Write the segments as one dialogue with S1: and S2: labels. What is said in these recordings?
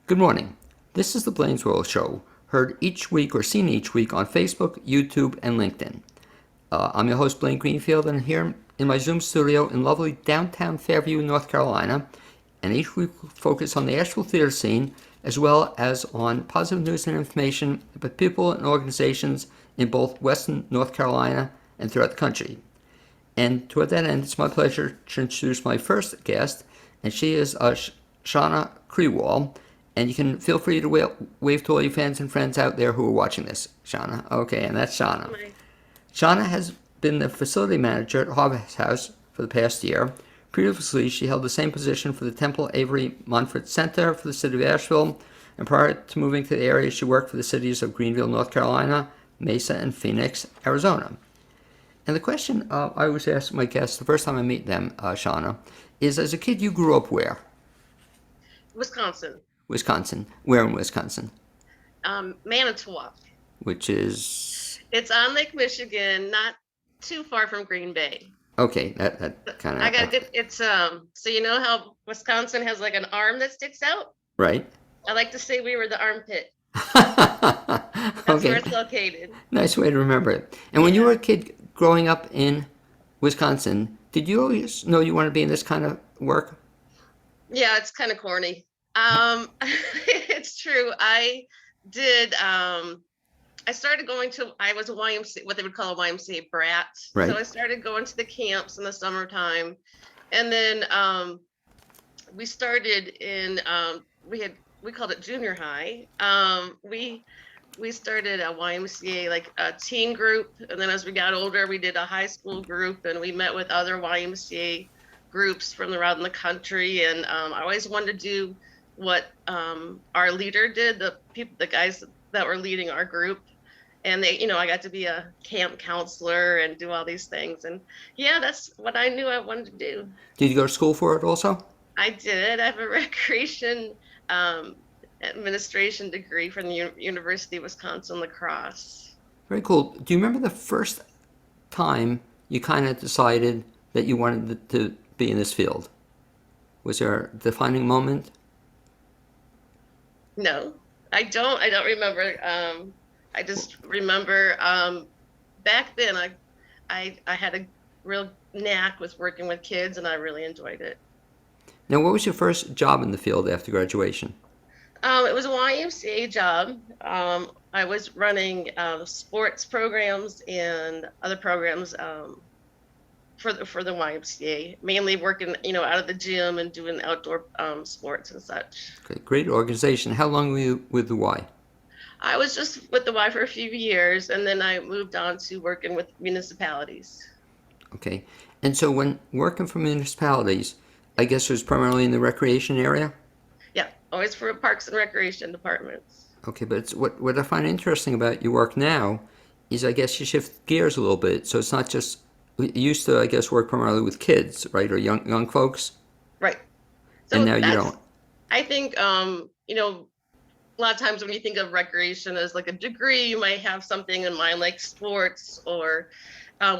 S1: Good morning. This is the BLAINESWORLD Show, heard each week or seen each week on Facebook, YouTube, and LinkedIn. I'm your host, Blaine Greenfield, and here in my Zoom studio in lovely downtown Fairview, North Carolina. And each week we focus on the actual theater scene, as well as on positive news and information about people and organizations in both Western North Carolina and throughout the country. And toward that end, it's my pleasure to introduce my first guest, and she is Shana Kriewall. And you can feel free to wave to all your fans and friends out there who are watching this, Shana. Okay, and that's Shana. Shana has been the facility manager at Harvest House for the past year. Previously, she held the same position for the Temple Avery Monfort Center for the city of Asheville. And prior to moving to the area, she worked for the cities of Greenville, North Carolina, Mesa, and Phoenix, Arizona. And the question I always ask my guests the first time I meet them, Shana, is as a kid, you grew up where?
S2: Wisconsin.
S1: Wisconsin. Where in Wisconsin?
S2: Manitowoc.
S1: Which is?
S2: It's on Lake Michigan, not too far from Green Bay.
S1: Okay, that kind of.
S2: I gotta get it's so you know how Wisconsin has like an arm that sticks out?
S1: Right.
S2: I like to say we were the armpit. That's
S1: Okay.
S2: where it's located.
S1: Nice way to remember it. And when you were a kid growing up in Wisconsin, did you always know you wanted to be in this kind of work?
S2: Yeah, it's kind of corny. It's true. I did. I started going to. I was a YMCA, what they would call a YMCA brat.
S1: Right.
S2: So I started going to the camps in the summertime, and then we started in. We called it junior high. We started a YMCA, like a teen group, and then as we got older, we did a high school group, and we met with other YMCA groups from around the country. And I always wanted to do what our leader did, the guys that were leading our group. And I got to be a camp counselor and do all these things. And yeah, that's what I knew I wanted to do.
S1: Did you go to school for it also?
S2: I did. I have a recreation administration degree from the University of Wisconsin La Crosse.
S1: Very cool. Do you remember the first time you kind of decided that you wanted to be in this field? Was there a defining moment?
S2: No, I don't. I don't remember. I just remember back then I had a real knack with working with kids, and I really enjoyed it.
S1: Now, what was your first job in the field after graduation?
S2: It was a YMCA job. I was running sports programs and other programs for the YMCA, mainly working out of the gym and doing outdoor sports and such.
S1: Okay, great organization. How long were you with the Y?
S2: I was just with the Y for a few years, and then I moved on to working with municipalities.
S1: Okay, and so when working for municipalities, I guess it was primarily in the recreation area?
S2: Yeah, always for parks and recreation departments.
S1: Okay, but it's, what I find interesting about your work now is I guess you shift gears a little bit. So it's not just, you used to, I guess, work primarily with kids, right, or young folks,
S2: Right.
S1: and
S2: So
S1: now you don't.
S2: I think, a lot of times when you think of recreation as like a degree, you might have something in mind like sports or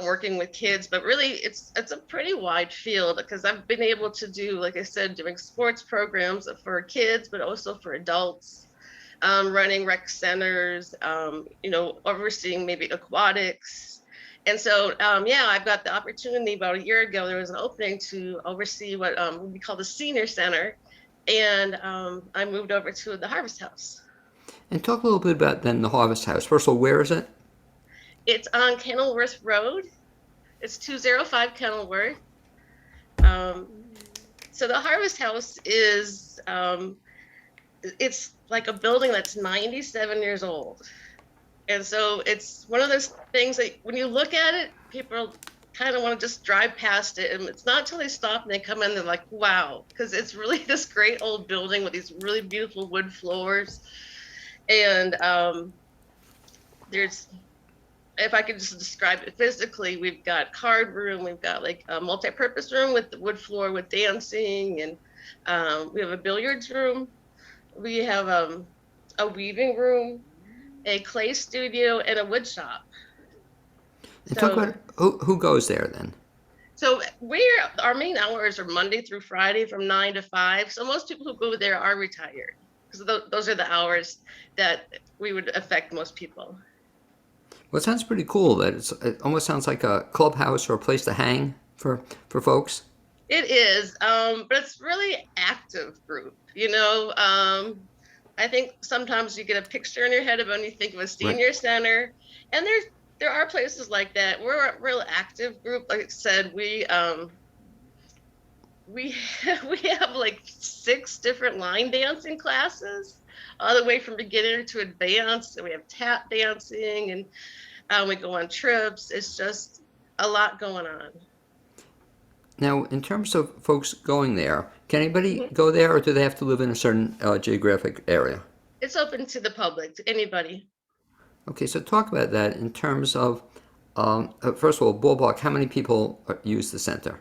S2: working with kids, but really it's a pretty wide field because I've been able to do, like I said, doing sports programs for kids, but also for adults, running rec centers, overseeing maybe aquatics. And so, I've got the opportunity about a year ago, there was an opening to oversee what we call the senior center. And I moved over to the Harvest House.
S1: And talk a little bit about then the Harvest House. First of all, where is it?
S2: It's on Kenilworth Road. It's 205 Kenilworth. So the Harvest House is, it's like a building that's 97 years old. And so it's one of those things that when you look at it, people kind of want to just drive past it, and it's not until they stop and they come in, they're like, wow, because it's really this great old building with these really beautiful wood floors. And there's, if I could just describe it physically, we've got card room, we've got like a multi-purpose room with the wood floor with dancing, and we have a billiards room, we have a weaving room, a clay studio, and a wood shop.
S1: And talk about who goes there then.
S2: So our main hours are Monday through Friday from 9 to 5. So most people who go there are retired. because those are the hours that we would affect most people.
S1: Well, it sounds pretty cool. It almost sounds like a clubhouse or a place to hang for folks.
S2: It is, but it's really active group. I think sometimes you get a picture in your head of when you think of a
S1: Right.
S2: senior center, and there are places like that. We're a real active group. Like I said, we we have like 6 different line dancing classes, all the way from beginner to advanced. And we have tap dancing, and we go on trips. It's just a lot going on.
S1: Now, in terms of folks going there, can anybody
S2: Mhm.
S1: go there, or do they have to live in a certain geographic area?
S2: It's open to the public, to anybody.
S1: Okay, so talk about that in terms of, first of all, ballpark, how many people use the center?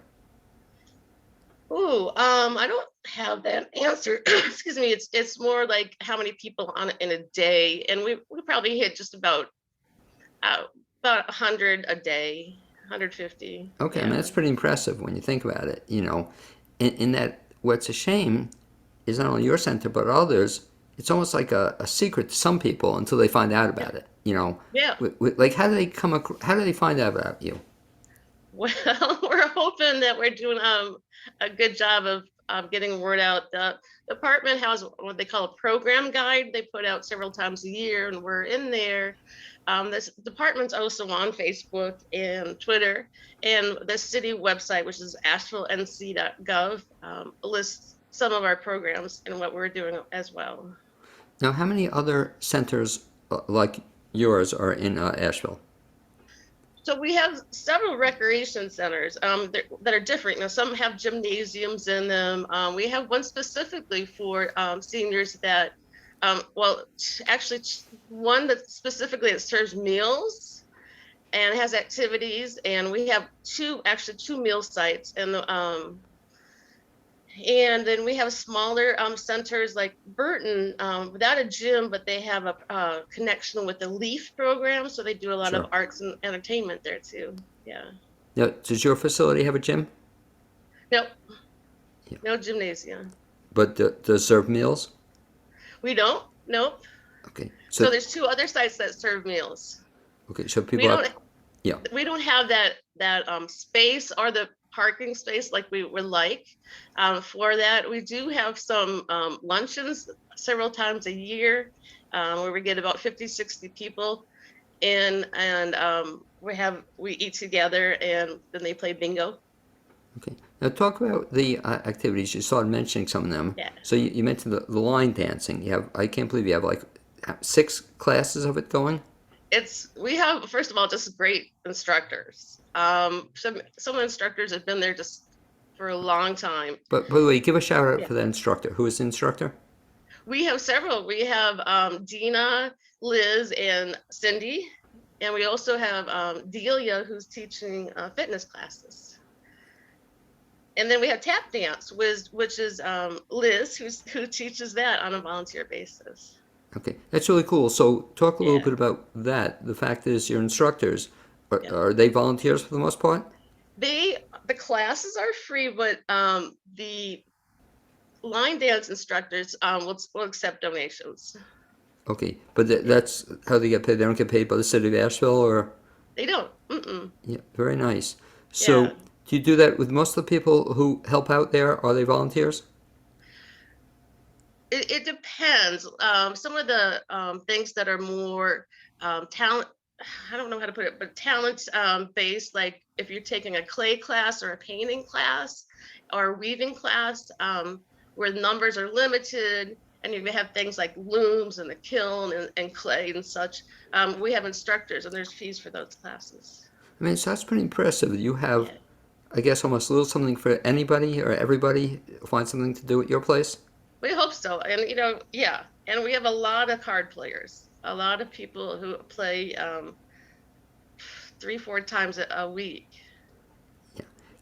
S2: Ooh, I don't have that answer. Excuse me. It's more like how many people on in a day, and we probably hit just uh, about 100 a day, 150.
S1: Okay, I mean,
S2: Yeah.
S1: that's pretty impressive when you think about it. In that what's a shame is not only your center, but others, it's almost like a secret to some people until they find out
S2: Yeah.
S1: about it.
S2: Yeah.
S1: Like how do they how do they find out about you?
S2: Well, we're hoping that we're doing a good job of getting word out. The department has what they call a program guide. They put out several times a year, and we're in there. This department's also on Facebook and Twitter, and the city website, which is asheville.nc.gov, lists some of our programs and what we're doing as well.
S1: Now, how many other centers like yours are in Asheville?
S2: So we have several recreation centers that are different. Some have gymnasiums in them. We have one specifically for seniors that, actually one that specifically that serves meals and has activities. And we have two meal sites, and then we have smaller centers like Burton, without a gym, but they have a connection with the LEAF program. So they do a lot of
S1: Sure.
S2: arts and entertainment there too. Yeah.
S1: Now, does your facility have a gym?
S2: Nope.
S1: Yeah.
S2: No gymnasium.
S1: But does serve meals?
S2: We don't. Nope.
S1: Okay.
S2: So
S1: So
S2: there's 2 other sites that serve meals.
S1: okay. So
S2: We
S1: people have.
S2: don't
S1: Yeah.
S2: we don't have that space or the parking space like we would like for that. We do have some luncheons several times a year, where we get about 50, 60 people in, and we eat together, and then they play bingo.
S1: Okay. Now talk about the activities. You started mentioning some of them.
S2: Yeah.
S1: So you mentioned the line dancing. You have. I can't believe you have like 6 classes of it going.
S2: We have, first of all, just great instructors. Some instructors have been there just for a long time.
S1: But by the way, give a shout out
S2: Yeah.
S1: for that instructor. Who is the instructor?
S2: We have several. We have Dina, Liz, and Cindy. And we also have Delia, who's teaching fitness classes. And then we have tap dance, which is Liz, who teaches that on a volunteer basis.
S1: Okay, that's really cool. So talk a little
S2: Yeah.
S1: bit about that. The fact is, your instructors
S2: Yeah.
S1: are they volunteers for the most part?
S2: The classes are free, but the line dance instructors will accept donations.
S1: Okay, but
S2: Yeah.
S1: that's how they get paid. They don't get paid by the city of Asheville, or
S2: They don't. Mm-mm.
S1: yeah, very nice. So
S2: Yeah.
S1: do you do that with most of the people who help out there? Are they volunteers?
S2: It depends. Some of the things that are more talent, I don't know how to put it, but talent based, like if you're taking a clay class or a painting class or a weaving class, where the numbers are limited, and you have things like looms and the kiln and clay and such. We have instructors, and there's fees for those classes.
S1: I mean, so that's pretty impressive. You have,
S2: Yeah.
S1: I guess, almost a little something for anybody or everybody. Find something to do at your place.
S2: We hope so. And, yeah. And we have a lot of card players, a lot of people who play 3, 4 times a week.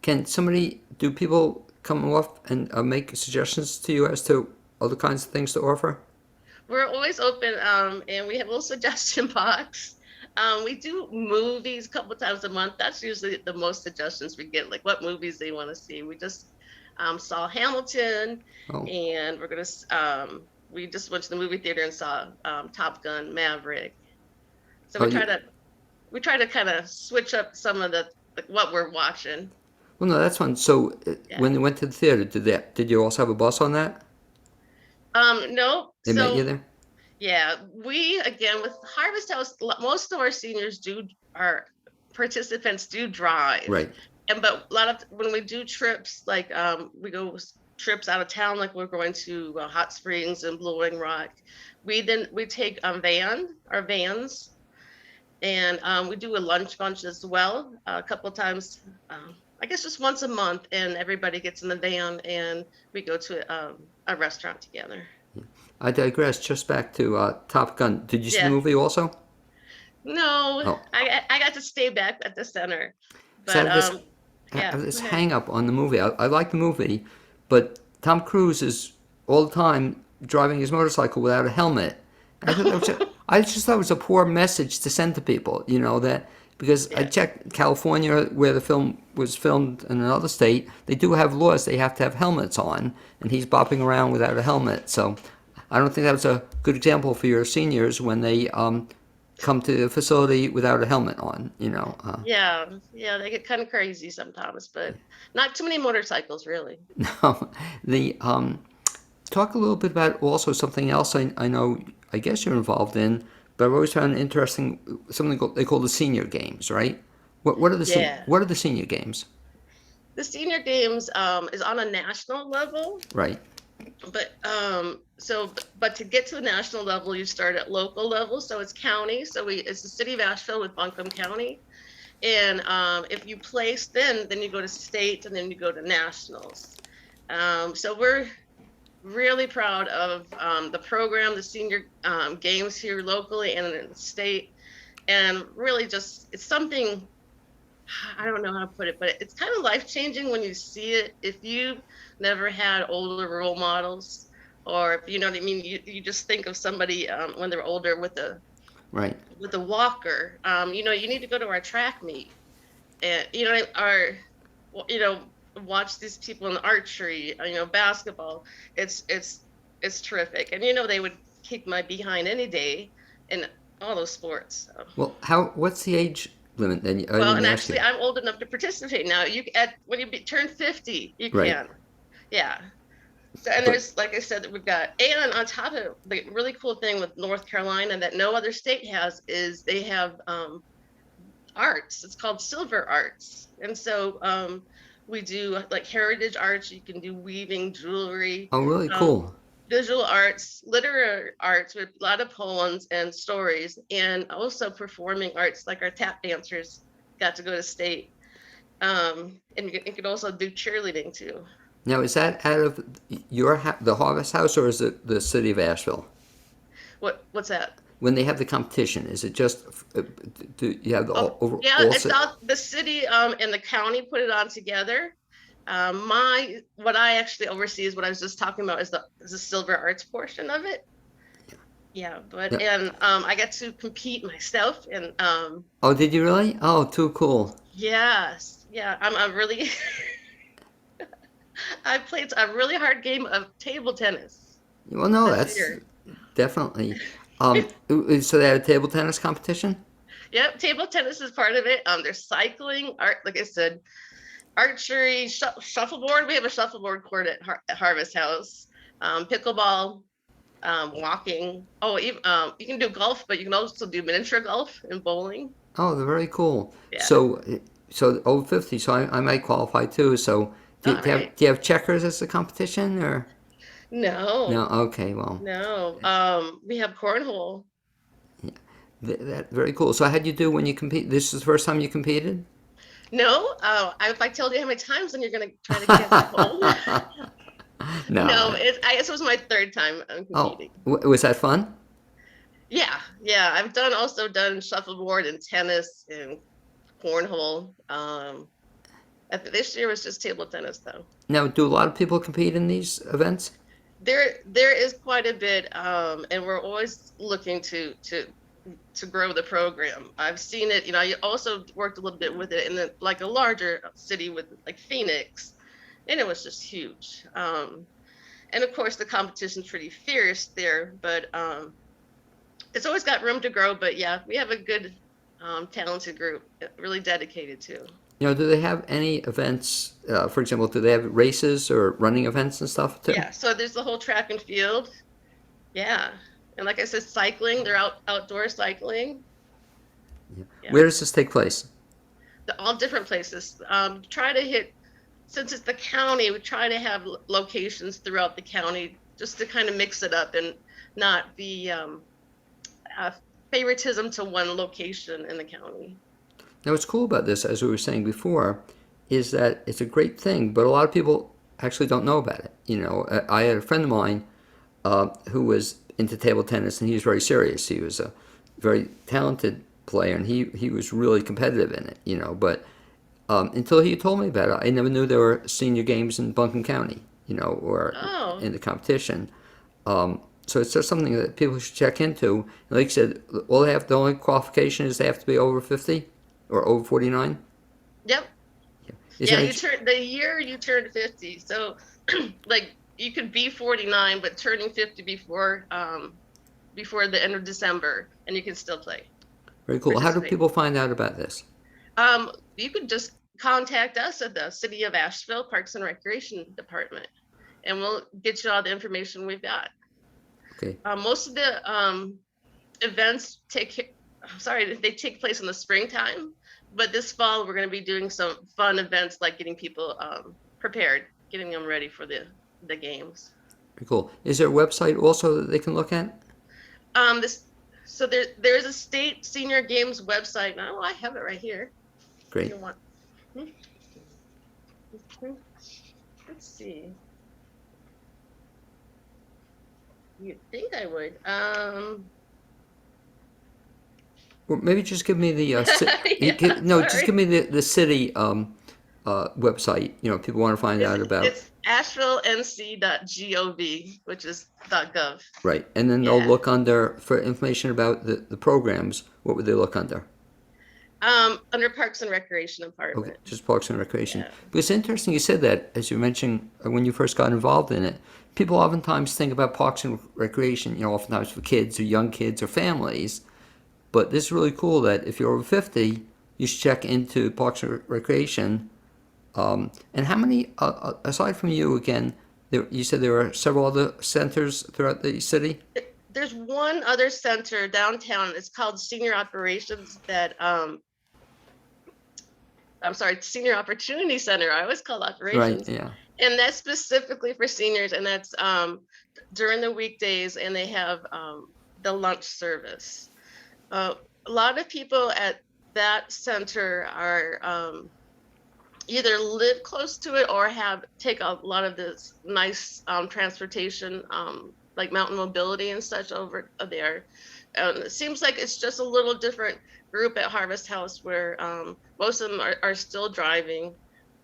S1: Can somebody, do people come off and make suggestions to you as to other kinds of things to offer?
S2: We're always open, and we have a little suggestion box. We do movies a couple times a month. That's usually the most suggestions we get, like what movies they want to see. We just saw Hamilton,
S1: Oh,
S2: and we're we just went to the movie theater and saw Top Gun Maverick. So
S1: Oh, you,
S2: we try to kind of switch up some of the like, what we're watching.
S1: well, no, that's fun. So
S2: Yeah.
S1: when you went to the theater, did you also have a bus on that?
S2: No.
S1: They met you
S2: So
S1: there?
S2: yeah, we again with Harvest House, most of our seniors our participants do drive.
S1: Right.
S2: And but a lot of when we do trips, like we go trips out of town, like we're going to Hot Springs and Blowing Rock, we take our vans, and we do a lunch bunch as well, a couple of times, I guess just once a month, and everybody gets in the van and we go to a restaurant together.
S1: I digress. Just back to Top Gun. Did you see the
S2: Yeah.
S1: movie also?
S2: No,
S1: Oh,
S2: I got to stay back at the center,
S1: so
S2: but
S1: I
S2: yeah,
S1: have
S2: go
S1: this
S2: ahead.
S1: hang up on the movie. I like the movie, but Tom Cruise is all the time driving his motorcycle without a helmet. I just thought it was a poor message to send to people. You know that because I
S2: Yeah,
S1: checked California where the film was filmed in another state. They do have laws. They have to have helmets on, and he's bopping around without a helmet. So I don't think that was a good example for your seniors when they come to the facility without a helmet on.
S2: yeah, they get kind of crazy sometimes, but not too many motorcycles really.
S1: No, the talk a little bit about also something else I know I guess you're involved in, but I've always found interesting something they call the senior games, right?
S2: Yeah,
S1: what are the senior games?
S2: the senior games is on a national level,
S1: Right,
S2: but but to get to the national level, you start at local level, so it's county. So it's the city of Asheville with Buncombe County, and if you place, then you go to state, and then you go to nationals. So we're really proud of the program, the senior games here locally and in the state, and really just it's something, I don't know how to put it, but it's kind of life changing when you see it. If you've never had older role models, or if you know what I mean, you just think of somebody when they're older
S1: right.
S2: with a walker. You need to go to our track meet, and our you know watch these people in archery, basketball. It's terrific, and they would kick my behind any day in all those sports. So.
S1: Well, what's the age limit then? I
S2: Well,
S1: didn't
S2: and
S1: ask
S2: actually,
S1: you.
S2: I'm old enough to participate now. When you turn 50, you
S1: Right,
S2: can. Yeah. So, and
S1: but
S2: there's, like I said, that we've got, and on top of it, the really cool thing with North Carolina that no other state has is they have arts. It's called silver arts. And so we do like heritage arts. You can do weaving, jewelry,
S1: oh, really
S2: um,
S1: cool.
S2: visual arts, literary arts with a lot of poems and stories, and also performing arts like our tap dancers got to go to state. And you can also do cheerleading too.
S1: Now, is that out of the Harvest House, or is it the city of Asheville?
S2: What's that?
S1: When they have the competition, is it just do you have the
S2: Oh, yeah,
S1: all
S2: it's all the city and the county put it on together. What I actually oversee is what I was just talking about is the silver arts portion of it. Yeah,
S1: Yeah.
S2: and I get to compete myself, and
S1: Oh, did you really? Oh, too cool.
S2: yes, yeah, I'm really I played a really hard game of table tennis
S1: Well, no,
S2: this
S1: that's
S2: year.
S1: definitely. So they had a table tennis competition.
S2: Yep, table tennis is part of it. There's cycling, art, like I said, archery, shuffleboard. We have a shuffleboard court at Harvest House. Pickleball, walking. Oh, you can do golf, but you can also do miniature golf and bowling.
S1: Oh, they're very cool.
S2: Yeah.
S1: So over 50, so I might qualify too. So
S2: All right.
S1: do you have checkers as a competition or no?
S2: No,
S1: Okay, well,
S2: no. We have cornhole.
S1: that very cool. So how'd you do when you compete? This is the first time you competed?
S2: No, if I told you how many times, then you're gonna try to guess how old. No,
S1: No.
S2: this was my third time
S1: Oh,
S2: competing.
S1: was that fun?
S2: Yeah, yeah. I've also done shuffleboard and tennis and cornhole. This year was just table tennis though.
S1: Now, do a lot of people compete in these events?
S2: There is quite a bit, and we're always looking to grow the program. I've seen it. I also worked a little bit with it in like a larger city with like Phoenix, and it was just huge. and of course the competition's pretty fierce there, but it's always got room to grow. But yeah, we have a good, talented group, really dedicated too.
S1: Do they have any events? For example, do they have races or running events and stuff too?
S2: Yeah, so there's the whole track and field. Yeah, and like I said, cycling. They're outdoor cycling.
S1: Yeah.
S2: Yeah,
S1: Where does this take place?
S2: all different places. Try to hit, since it's the county, we try to have locations throughout the county just to kind of mix it up and not be favoritism to one location in the county.
S1: Now, what's cool about this, as we were saying before, is that it's a great thing, but a lot of people actually don't know about it. I had a friend of mine who was into table tennis, and he was very serious. He was a very talented player, and he was really competitive in it. But until he told me about it, I never knew there were senior games in Buncombe County. Or
S2: Oh,
S1: in the competition. So it's just something that people should check into. And like you said, the only qualification is they have to be over 50 or over 49.
S2: yep.
S1: Is
S2: Yeah,
S1: there
S2: you turn the year you turned 50. So like you could be 49, but turning 50 before the end of December, and you can still play,
S1: very cool. How do
S2: participate.
S1: people find out about this?
S2: You could just contact us at the City of Asheville Parks and Recreation Department, and we'll get you all the information we've got.
S1: Okay.
S2: Most of the events they take place in the springtime, but this fall we're going to be doing some fun events like getting people prepared, getting them ready for the games.
S1: Very cool. Is there a website also that they can look at?
S2: So there's a state senior games website. Oh, I have it right here.
S1: Great.
S2: You want? Let's see. You'd think I would.
S1: Or maybe just give me the
S2: Yeah,
S1: just
S2: sorry.
S1: give me the city website. People want to find out about.
S2: It's asheville.nc.gov, which is .gov.
S1: Right, and then they'll
S2: Yeah.
S1: look under for information about the programs. What would they look under?
S2: Under Parks and Recreation
S1: Okay,
S2: Department.
S1: just Parks and Recreation.
S2: Yeah.
S1: But it's interesting you said that, as you mentioned when you first got involved in it. People oftentimes think about Parks and Recreation, oftentimes for kids or young kids or families. But this is really cool that if you're over 50, you should check into Parks and Recreation. And how many, aside from you again, you said there are several other centers throughout the city?
S2: There's one other center downtown. It's called Senior Operations Senior Opportunity Center. I always call it
S1: Right,
S2: operations.
S1: yeah.
S2: And that's specifically for seniors, and that's during the weekdays, and they have the lunch service. A lot of people at that center are either live close to it or take a lot of this nice transportation, like mountain mobility and such over there. It seems like it's just a little different group at Harvest House where most of them are still driving,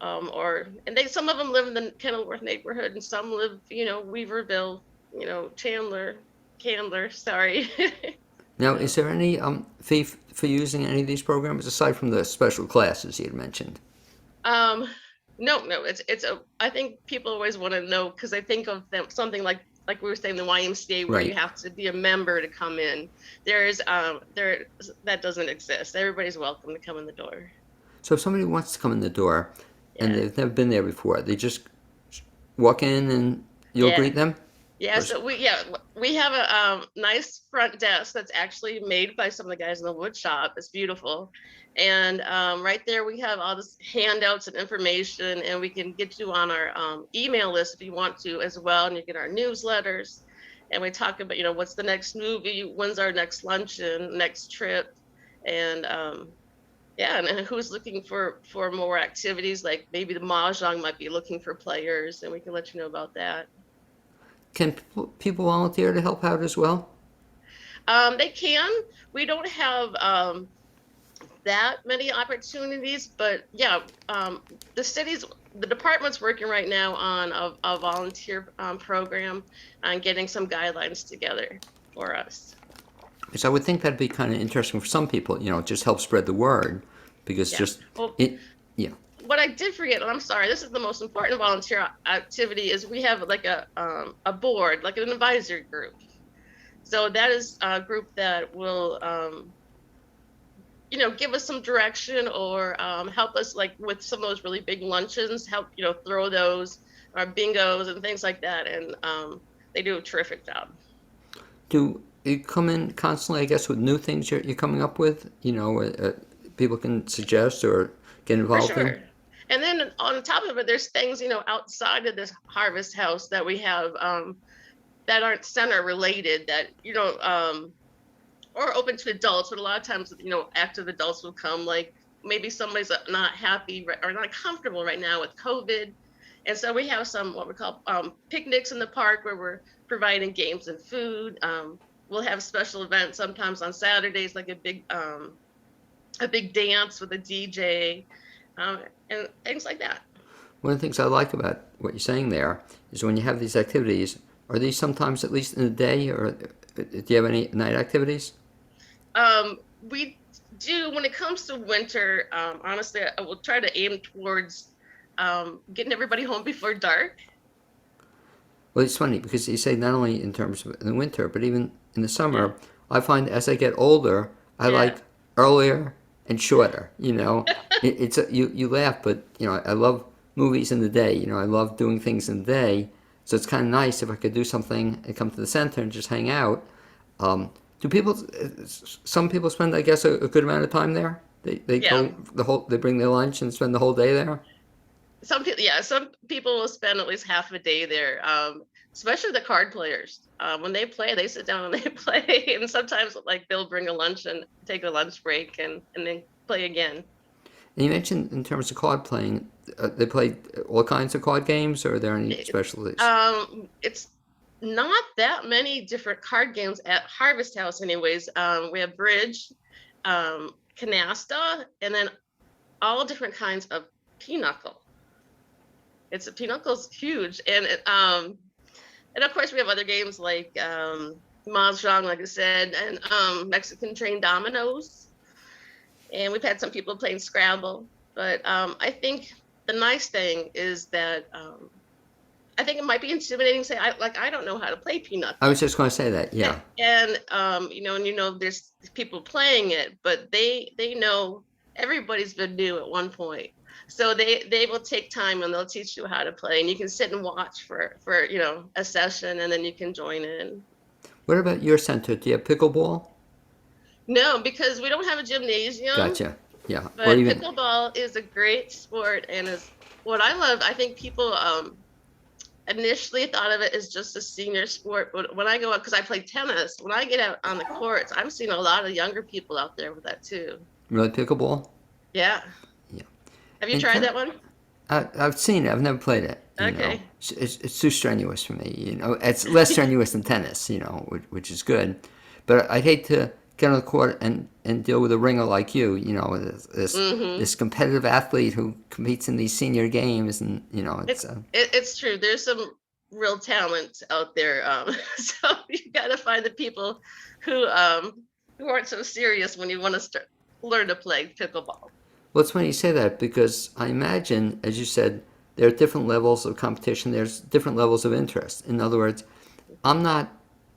S2: and some of them live in the Kenilworth neighborhood, and some live, Weaverville, Candler. Sorry.
S1: Now, is there any fee for using any of these programs aside from the special classes you had mentioned?
S2: No, I think people always want to know because they think of them something like we were saying the YMCA where you
S1: Right.
S2: have to be a member to come in. That doesn't exist. Everybody's welcome to come in the door.
S1: So if somebody wants to come in the door and
S2: Yeah.
S1: they've never been there before, they just walk in and you'll
S2: Yeah.
S1: greet them?
S2: Yeah,
S1: Or-
S2: so we have a nice front desk that's actually made by some of the guys in the wood shop. It's beautiful, and right there we have all this handouts and information, and we can get you on our email list if you want to as well, and you get our newsletters, and we talk about what's the next movie, when's our next luncheon, next trip, and yeah, and who's looking for more activities, like maybe the mahjong might be looking for players, and we can let you know about that.
S1: Can people volunteer to help out as well?
S2: They can. We don't have that many opportunities, but yeah, the department's working right now on a volunteer program and getting some guidelines together for us.
S1: Because I would think that'd be kind of interesting for some people, just help spread the word. Because
S2: Yeah.
S1: just,
S2: Well,
S1: it, yeah.
S2: what I did forget, and I'm sorry, this is the most important volunteer activity, is we have like a board, like an advisory group. So that is a group that will, give us some direction or help us like with some of those really big luncheons, help, throw those or bingos and things like that. And they do a terrific job.
S1: Do you come in constantly, I guess, with new things you're coming up with? People can suggest or get
S2: For
S1: involved in?
S2: sure. And then on top of it, there's things, outside of this harvest house that we have that aren't center related that, or open to adults, but a lot of times, active adults will come, like maybe somebody's not happy or not comfortable right now with COVID. And so we have some what we call picnics in the park where we're providing games and food. We'll have special events sometimes on Saturdays, like a big dance with a DJ, and things like that.
S1: One of the things I like about what you're saying there is when you have these activities, are these sometimes at least in the day, or do you have any night activities?
S2: We do when it comes to winter. Honestly, I will try to aim towards getting everybody home before dark.
S1: Well, it's funny because you say not only in terms of in the winter, but even in the
S2: Yeah.
S1: summer. I find as I get older, I
S2: Yeah.
S1: like earlier and shorter. You laugh, but I love movies in the day. I love doing things in the day. So it's kind of nice if I could do something and come to the center and just hang out. Do people? Some people spend, I guess, a good amount of time there. They
S2: Yeah.
S1: go they bring their lunch and spend the whole day there.
S2: Some people will spend at least half a day there. Especially the card players. When they play, they sit down and they play. And sometimes like they'll bring a lunch and take a lunch break and then play again.
S1: And you mentioned in terms of card playing, they play all kinds of card games, or are there any specialties?
S2: It's not that many different card games at Harvest House, anyways. We have bridge, canasta, and then all different kinds of pinochle. Pinocchle's huge, and of course we have other games like mahjong, like I said, and Mexican train dominoes. And we've had some people playing Scrabble. But I think the nice thing is that I think it might be intimidating to say, I don't know how to play pinochle.
S1: I was just going to say that, yeah.
S2: And there's people playing it, but they know everybody's been new at one point. So they will take time and they'll teach you how to play, and you can sit and watch for a session, and then you can join in.
S1: What about your center? Do you have pickleball?
S2: No, because we don't have a gymnasium.
S1: Gotcha. Yeah. Or
S2: But
S1: even
S2: pickleball is a great sport, and is what I love. I think people initially thought of it as just a senior sport, but when I go out, because I play tennis, when I get out on the courts, I'm seeing a lot of younger people out there with that too.
S1: really pickleball?
S2: Yeah.
S1: Yeah.
S2: Have you
S1: And
S2: tried that one?
S1: I've seen it. I've never played it.
S2: Okay.
S1: It's too strenuous for me. It's less strenuous than tennis. Which is good. But I'd hate to get on the court and deal with a ringer like you. This competitive athlete who competes in these senior games, and
S2: It's true. There's some real talent out there. So you got to find the people who aren't so serious when you want to learn to play pickleball.
S1: Well, it's funny you say that because I imagine, as you said, there are different levels of competition. There's different levels of interest. In other words, I'm not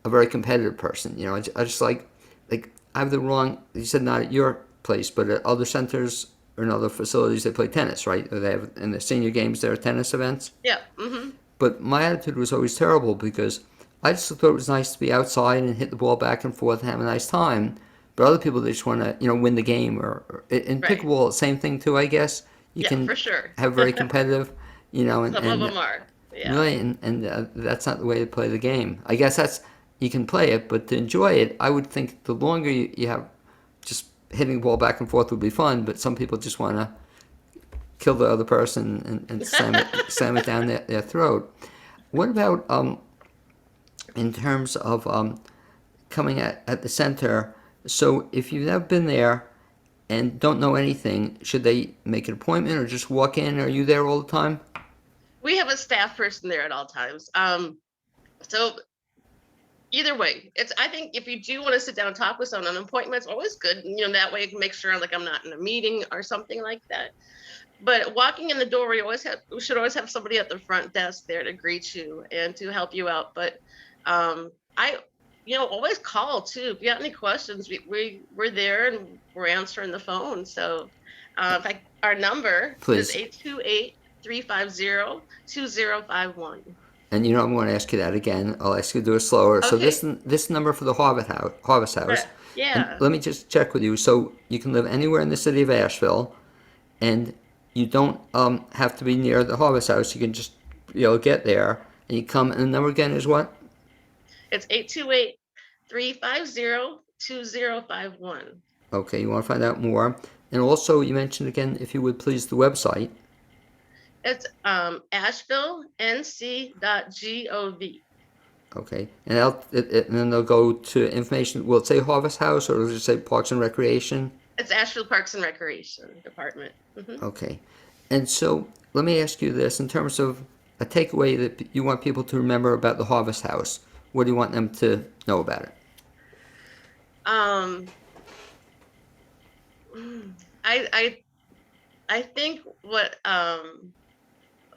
S1: a very competitive person. I just like I have the wrong. You said not at your place, but at other centers or in other facilities they play tennis, right? Or they have in the senior games there are tennis events.
S2: Yeah. Mm-hmm.
S1: But my attitude was always terrible because I just thought it was nice to be outside and hit the ball back and forth and have a nice time. But other people, they just want to, win the game. Or in
S2: Right.
S1: pickleball, same thing too, I guess. You
S2: Yeah,
S1: can
S2: for sure.
S1: have very competitive, and
S2: Some of them are. Yeah.
S1: really, and that's not the way to play the game. I guess you can play it, but to enjoy it, I would think the longer you have, just hitting the ball back and forth would be fun. But some people just want to kill the other person and slam it down their throat. What about in terms of coming at the center? So if you've never been there and don't know anything, should they make an appointment or just walk in? Are you there all the time?
S2: We have a staff person there at all times. So either way, I think if you do want to sit down and talk with someone, an appointment's always good. That way you can make sure like I'm not in a meeting or something like that. but walking in the door, we should always have somebody at the front desk there to greet you and to help you out. But I, always call too. If you have any questions, we're there and we're answering the phone. So, in fact, our number is
S1: Please.
S2: 828-350-2051.
S1: And I'm going to ask you that again. I'll ask you to do it slower. So
S2: Okay.
S1: this number for the Harvest House.
S2: Right.
S1: And
S2: Yeah.
S1: let me just check with you. So you can live anywhere in the city of Asheville, and you don't have to be near the Harvest House. You can just get there, and you come. And the number again is what?
S2: It's 828-350-2051.
S1: Okay, you want to find out more. And also, you mentioned again, if you would please, the website.
S2: It's asheville.nc.gov.
S1: Okay, and and then they'll go to information. Will it say Harvest House, or does it say Parks and Recreation?
S2: It's Asheville Parks and Recreation Department.
S1: Okay, and so let me ask you this: in terms of a takeaway that you want people to remember about the Harvest House, what do you want them to know about it?
S2: Um, I think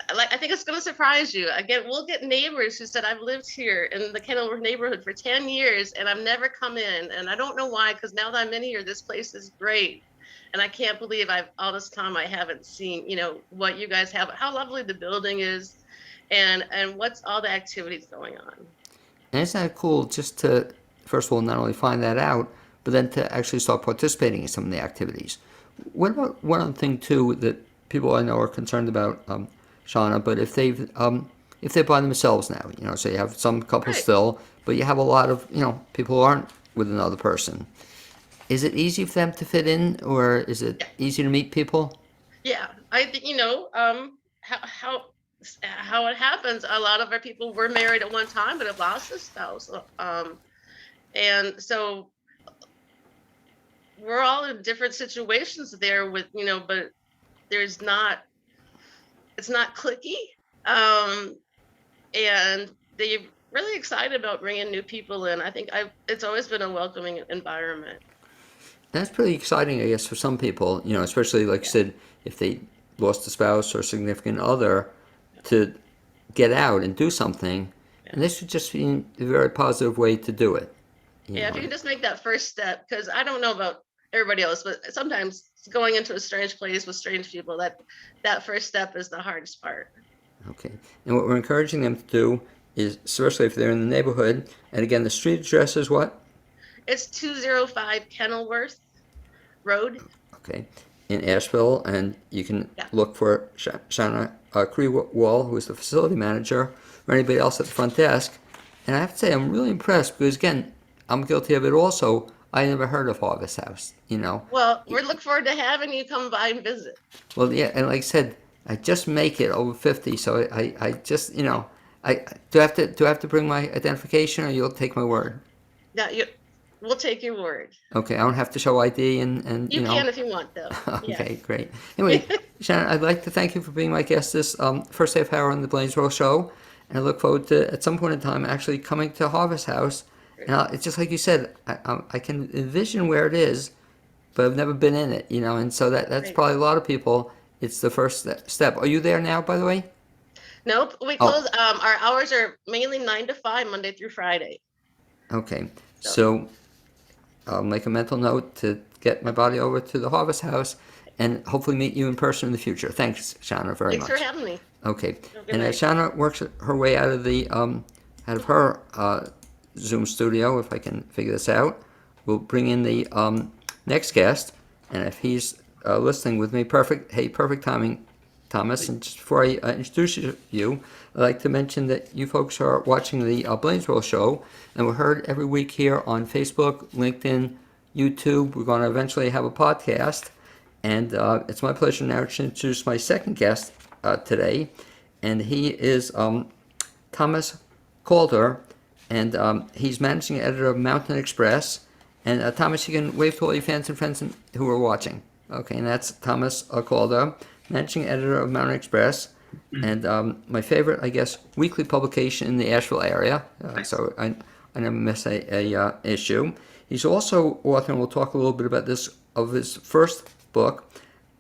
S2: I think it's going to surprise you. Again, we'll get neighbors who said, I've lived here in the Kenilworth neighborhood for 10 years and I've never come in. And I don't know why, because now that I'm in here, this place is great. And I can't believe all this time I haven't seen, what you guys have, how lovely the building is and what's all the activities going on.
S1: And isn't that cool just to, first of all, not only find that out, but then to actually start participating in some of the activities? What about one other thing, too, that people I know are concerned about, Shana, but if they're by themselves now, so you have some couples
S2: Right.
S1: still, but you have a lot of, people who aren't with another person. Is it easy for them to fit in, or is it easy to meet people?
S2: Yeah, I think how it happens. A lot of our people were married at one time, but have lost a spouse. And so we're all in different situations there with but it's not clicky. And they're really excited about bringing new people in. I think it's always been a welcoming environment.
S1: That's pretty exciting, I guess, for some people, especially like you said, if they lost a spouse or significant other, to get out and do something. And this would just be a very positive way to do it.
S2: Yeah, if you can just make that first step, because I don't know about everybody else, but sometimes going into a strange place with strange people, that first step is the hardest part.
S1: Okay. And what we're encouraging them to do is, especially if they're in the neighborhood, and again, the street address is what?
S2: It's 205 Kenilworth Road.
S1: Okay. In Asheville, and you can
S2: Yeah.
S1: look for Shana Kriewall, who is the facility manager, or anybody else at the front desk. And I have to say, I'm really impressed because, again, I'm guilty of it also. I never heard of Harvest House,
S2: Well, we look forward to having you come by and visit.
S1: Well, yeah, and like I said, I just make it over 50, so I just, do I have to bring my identification, or you'll take my word?
S2: Yeah, we'll take your word.
S1: Okay, I don't have to show ID and
S2: You can if you want, though.
S1: Okay,
S2: Yes.
S1: great. Anyway, Shannon, I'd like to thank you for being my guest this first half hour on the BLAINESWORLD show, and I look forward to, at some point in time, actually coming to Harvest House. And it's just like you said, I can envision where it is, but I've never been in it, and so that's
S2: Right.
S1: probably a lot of people. It's the first step. Are you there now, by the way?
S2: Nope. We
S1: Oh.
S2: close. Our hours are mainly 9 to 5, Monday through Friday.
S1: Okay, so I'll make a mental note to get my body over to the Harvest House and hopefully meet you in person in the future. Thanks, Shana, very much.
S2: Thanks for having me.
S1: Okay,
S2: Good
S1: and
S2: night.
S1: as Shana works her way out of her Zoom studio, if I can figure this out, we'll bring in the next guest, and if he's listening with me, perfect timing, Thomas. And just before I introduce you, I'd like to mention that you folks are watching the BLAINESWORLD show, and we're heard every week here on Facebook, LinkedIn, YouTube. We're going to eventually have a podcast, and it's my pleasure now to introduce my second guest today, and he is Thomas Calder, and he's managing editor of Mountain Express. And Thomas, you can wave to all your fans and friends who are watching. Okay, and that's Thomas Calder, managing editor of Mountain Express, and my favorite, I guess, weekly publication in the Asheville area. So I never miss a issue. He's also author, and we'll talk a little bit about this, of his first book,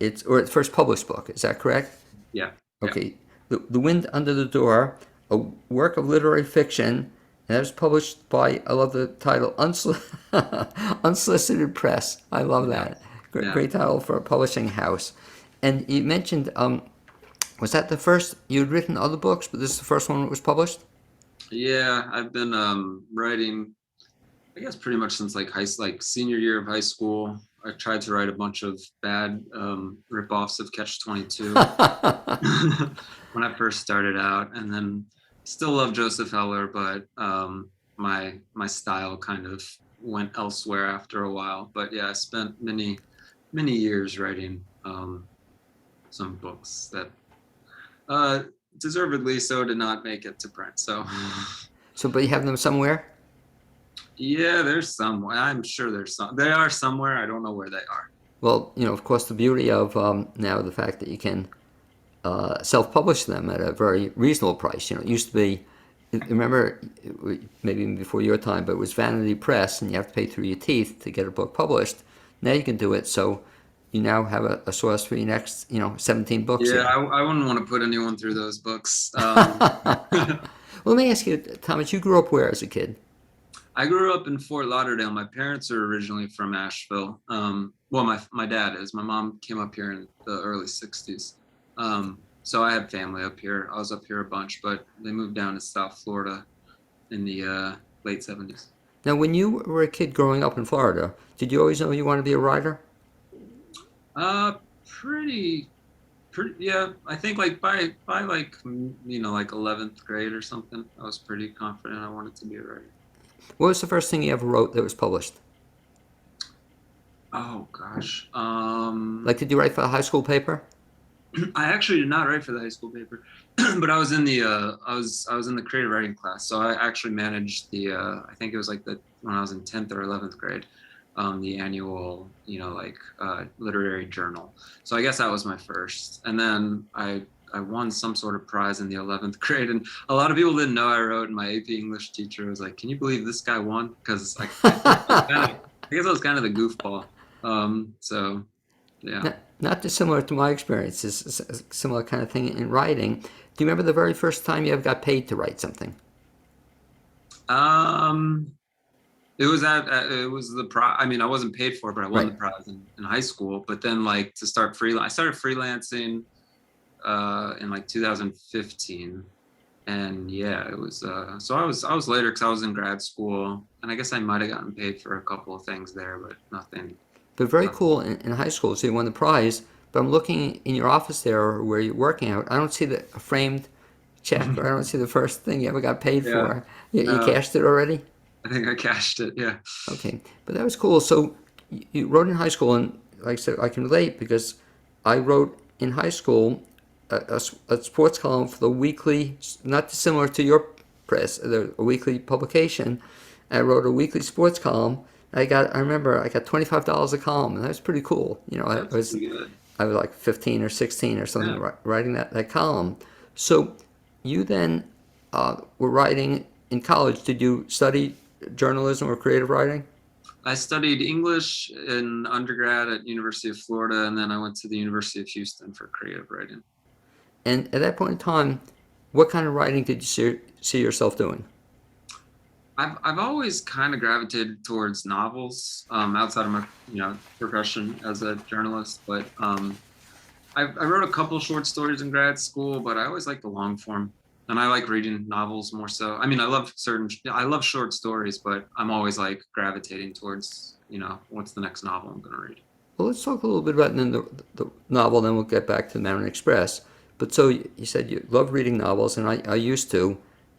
S1: its first published book. Is that correct?
S3: Yeah, yeah,
S1: Okay. The Wind Under the Door, a work of literary fiction, and that was published by, I love the title, Unsolicited Press. I love
S3: yeah,
S1: that. Great,
S3: yeah.
S1: great title for a publishing house. And you mentioned, was that the first, you'd written other books, but this is the first one that was published?
S3: Yeah, I've been writing, I guess pretty much since like like senior year of high school. I tried to write a bunch of bad rip-offs of Catch 22 when I first started out, and then still love Joseph Heller, but my style kind of went elsewhere after a while. But yeah, I spent many years writing some books that uh, deservedly so did not make it to print. So
S1: So, but you have them somewhere?
S3: yeah, there's some. I'm sure there's some. They are somewhere. I don't know where they are.
S1: Well, of course, the beauty of now the fact that you can self-publish them at a very reasonable price. It used to be, remember, maybe even before your time, but it was Vanity Press, and you have to pay through your teeth to get a book published. Now you can do it, so you now have a source for your next, 17 books
S3: Yeah,
S1: here.
S3: I wouldn't want to put anyone through those books.
S1: Well, let me ask you, Thomas, you grew up where as a kid?
S3: I grew up in Fort Lauderdale. My parents are originally from Asheville. Well, my dad is. My mom came up here in the early '60s. So I had family up here. I was up here a bunch, but they moved down to South Florida in the late '70s.
S1: Now, when you were a kid growing up in Florida, did you always know you wanted to be a writer?
S3: Uh, pretty, yeah. I think like by like like 11th grade or something, I was pretty confident I wanted to be a writer.
S1: What was the first thing you ever wrote that was published?
S3: Oh gosh.
S1: Like, did you write for a high school paper?
S3: I actually did not write for the high school paper, but I was in the I was in the creative writing class. So I actually managed the I think it was like the when I was in 10th or 11th grade, the annual literary journal. So I guess that was my first, and then I won some sort of prize in the 11th grade, and a lot of people didn't know I wrote. And my AP English teacher was like, "Can you believe this guy won?" Because I guess I was kind of the goofball. So yeah.
S1: Not dissimilar to my experience. It's a similar kind of thing in writing. Do you remember the very first time you ever got paid to write something?
S3: Um, it was the prize. I mean, I wasn't paid for it, but I won
S1: Right.
S3: the prize in high school. But then like to start I started freelancing in like 2015. And yeah, it was so I was later because I was in grad school, and I guess I might have gotten paid for a couple of things there, but nothing.
S1: But very cool in high school. So you won the prize. But I'm looking in your office there or where you're working out. I don't see the a framed check, or I don't see the first thing you ever got paid
S3: Yeah,
S1: for. You
S3: no,
S1: cashed it already?
S3: I think I cashed it. Yeah.
S1: Okay, but that was cool. So you wrote in high school, and like I said, I can relate because I wrote in high school a sports column for the weekly, not dissimilar to your press, a weekly publication. I wrote a weekly sports column. I remember I got $25 a column, and that was pretty cool.
S3: That's pretty good.
S1: I was like 15 or 16 or something
S3: Yeah.
S1: writing that column. So you then were writing in college. Did you study journalism or creative writing?
S3: I studied English in undergrad at University of Florida, and then I went to the University of Houston for creative writing.
S1: And at that point in time, what kind of writing did you see yourself doing?
S3: I've always kind of gravitated towards novels outside of my profession as a journalist, but I wrote a couple short stories in grad school, but I always like the long form, and I like reading novels more so. I mean, I love short stories, but I'm always like gravitating towards what's the next novel I'm gonna read.
S1: Well, let's talk a little bit about the novel, then we'll get back to the Mountain Express. But so you said you love reading novels, and I used to.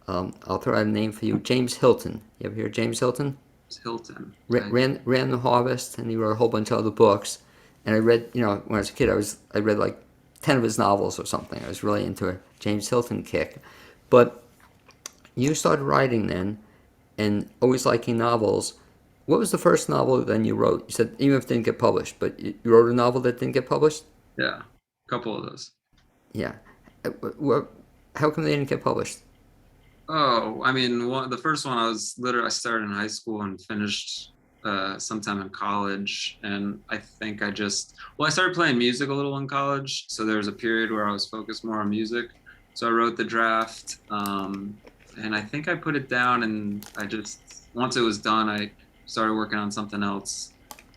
S1: I'll throw out a name for you, James Hilton. You ever hear of James Hilton?
S3: It's Hilton.
S1: Ran the Harvest, and he wrote a whole bunch of other books. And I read, when I was a kid, I read like 10 of his novels or something. I was really into a James Hilton kick. But you started writing then, and always liking novels. What was the first novel then you wrote? You said even if it didn't get published, but you wrote a novel that didn't get published?
S3: Yeah, a couple of those.
S1: Yeah. How come they didn't get published?
S3: Oh, I mean, the first one I started in high school and finished sometime in college, and I think I started playing music a little in college, so there was a period where I was focused more on music. So I wrote the draft, and I think I put it down, and once it was done, I started working on something else.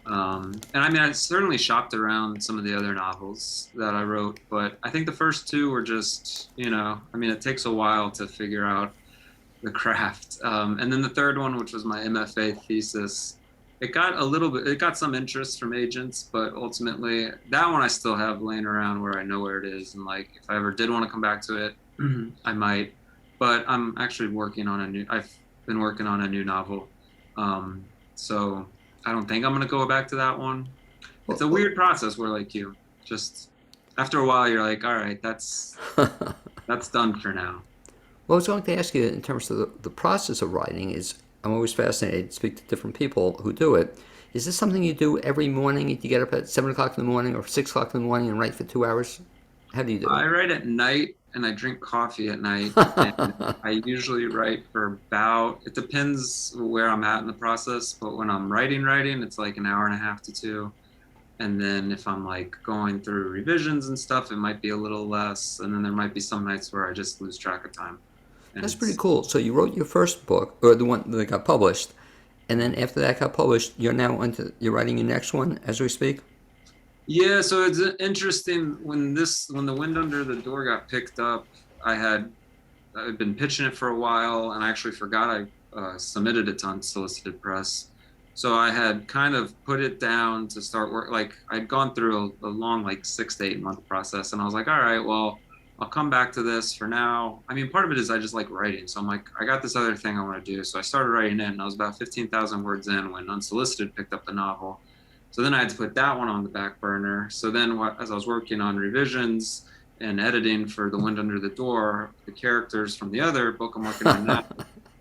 S3: And I mean, I certainly shopped around some of the other novels that I wrote, but I think the first two were just, I mean, it takes a while to figure out the craft. And then the third one, which was my MFA thesis, it got some interest from agents, but ultimately that one I still have laying around where I know where it is. And like, if I ever did want to come back to it, I might, but I'm actually I've been working on a new novel. So I don't think I'm going to go back to that one. It's a weird process where like just after a while, you're like, all right, that's done for now.
S1: Well, I was going to ask you in terms of the process of writing is, I'm always fascinated to speak to different people who do it. Is this something you do every morning? You get up at 7 o'clock in the morning or 6 o'clock in the morning and write for 2 hours? How do you do it?
S3: I write at night and I drink coffee at night. And I usually write for it depends where I'm at in the process, but when I'm writing, it's like an hour and a half to 2. And then if I'm like going through revisions and stuff, it might be a little less. And then there might be some nights where I just lose track of time. And
S1: That's pretty cool. So you wrote your first book, or the one that got published, and then after that got published, you're you're writing your next one as we speak?
S3: Yeah, so it's interesting when the Wind Under the Door got picked up, I'd been pitching it for a while, and I actually forgot I submitted it to Unsolicited Press. So I had kind of put it down to start work. Like I'd gone through a long, like 6 to 8 month process, and I was like, all right, well, I'll come back to this for now. I mean, part of it is I just like writing. So I'm like, I got this other thing I want to do. So I started writing it, and I was about 15,000 words in when Unsolicited picked up the novel. So then I had to put that one on the back burner. So then as I was working on revisions and editing for The Wind Under the Door, the characters from the other book I'm working on now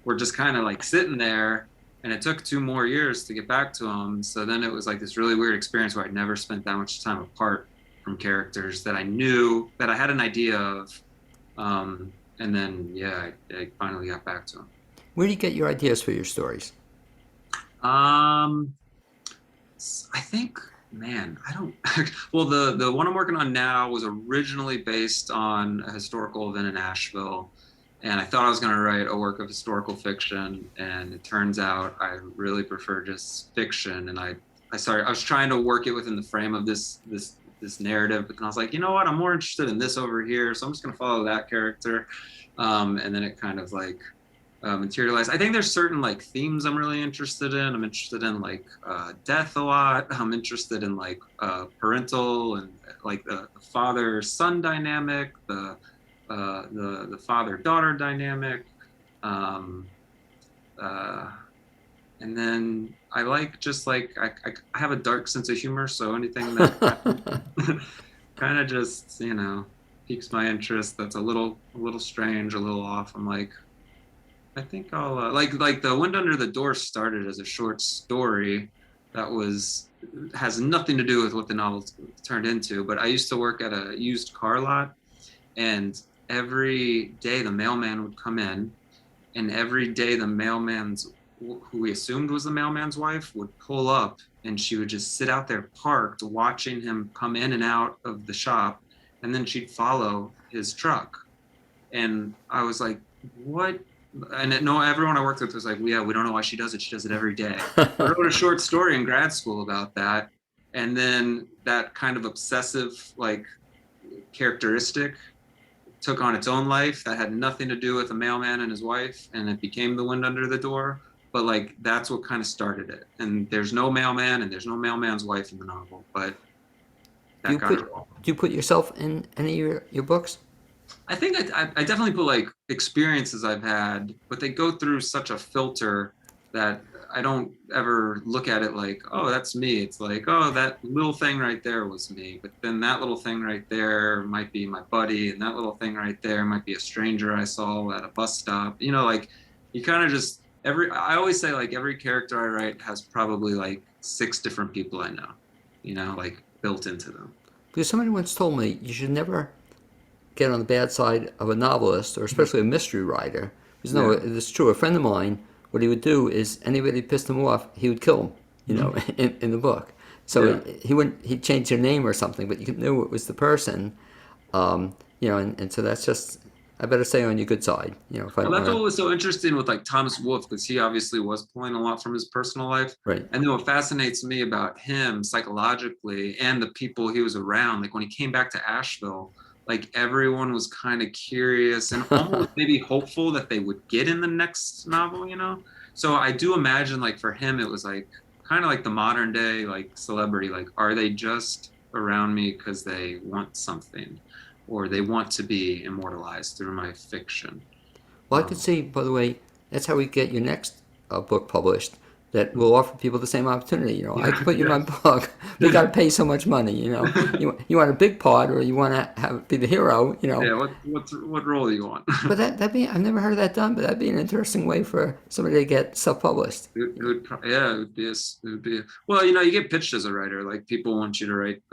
S3: were just kind of like sitting there, and it took 2 more years to get back to them. So then it was like this really weird experience where I'd never spent that much time apart from characters that I knew, that I had an idea of. And then, I finally got back to them.
S1: Where do you get your ideas for your stories?
S3: I think, man, I don't, well, the one I'm working on now was originally based on a historical event in Asheville. And I thought I was going to write a work of historical fiction. And it turns out I really prefer just fiction. And I was trying to work it within the frame of this narrative, but then I was like, you know what, I'm more interested in this over here, so I'm just going to follow that character. And then it kind of like materialized. I think there's certain like themes I'm really interested in. I'm interested in like death a lot. I'm interested in like parental and like the father-son dynamic, the father-daughter dynamic. And then I like just like I have a dark sense of humor, so anything that kind of just piques my interest that's a little strange, a little off. I'm like, I think I'll like The Wind Under the Door started as a short story that has nothing to do with what the novel turned into. But I used to work at a used car lot, and every day the mailman would come in, and every day the who we assumed was the mailman's wife would pull up, and she would just sit out there parked watching him come in and out of the shop, and then she'd follow his truck. And I was like, what? And everyone I worked with was like, yeah, we don't know why she does it. She does it every day. I wrote a short story in grad school about that. And then that kind of obsessive like characteristic took on its own life that had nothing to do with a mailman and his wife, and it became The Wind Under the Door. But like that's what kind of started it. And there's no mailman and there's no mailman's wife in the novel, but that got it wrong.
S1: Do you put yourself in any of your books?
S3: I think I definitely put like experiences I've had, but they go through such a filter that I don't ever look at it like, oh, that's me. It's like, oh, that little thing right there was me. But then that little thing right there might be my buddy, and that little thing right there might be a stranger I saw at a bus stop. Like you kind of just I always say like every character I write has probably like 6 different people I know, like built into them.
S1: Because somebody once told me you should never get on the bad side of a novelist, or especially a mystery writer. Because no, it's true. A friend of mine, what he would do is anybody pissed him off, he would kill him. in the book. So he'd change their name or something, but you knew it was the person. And so that's just, I better stay on your good side, if I
S3: Well,
S1: don't
S3: that's
S1: want
S3: what was so interesting with like Thomas Wolfe, because he obviously was pulling a lot from his personal life.
S1: Right.
S3: And then what fascinates me about him psychologically and the people he was around, like when he came back to Asheville, like everyone was kind of curious and almost maybe hopeful that they would get in the next novel. So I do imagine like for him, it was like kind of like the modern day like celebrity, like are they just around me because they want something? Or they want to be immortalized through my fiction.
S1: Well, I could see, by the way, that's how we get your next book published, that will offer people the same opportunity. I can put you in my book, but you got to pay so much money. You want a big part, or you want to be the hero.
S3: Yeah. What role do you want?
S1: But that'd be, I've never heard of that done, but that'd be an interesting way for somebody to get self-published.
S3: It would be. Well, you get pitched as a writer. Like people want you to write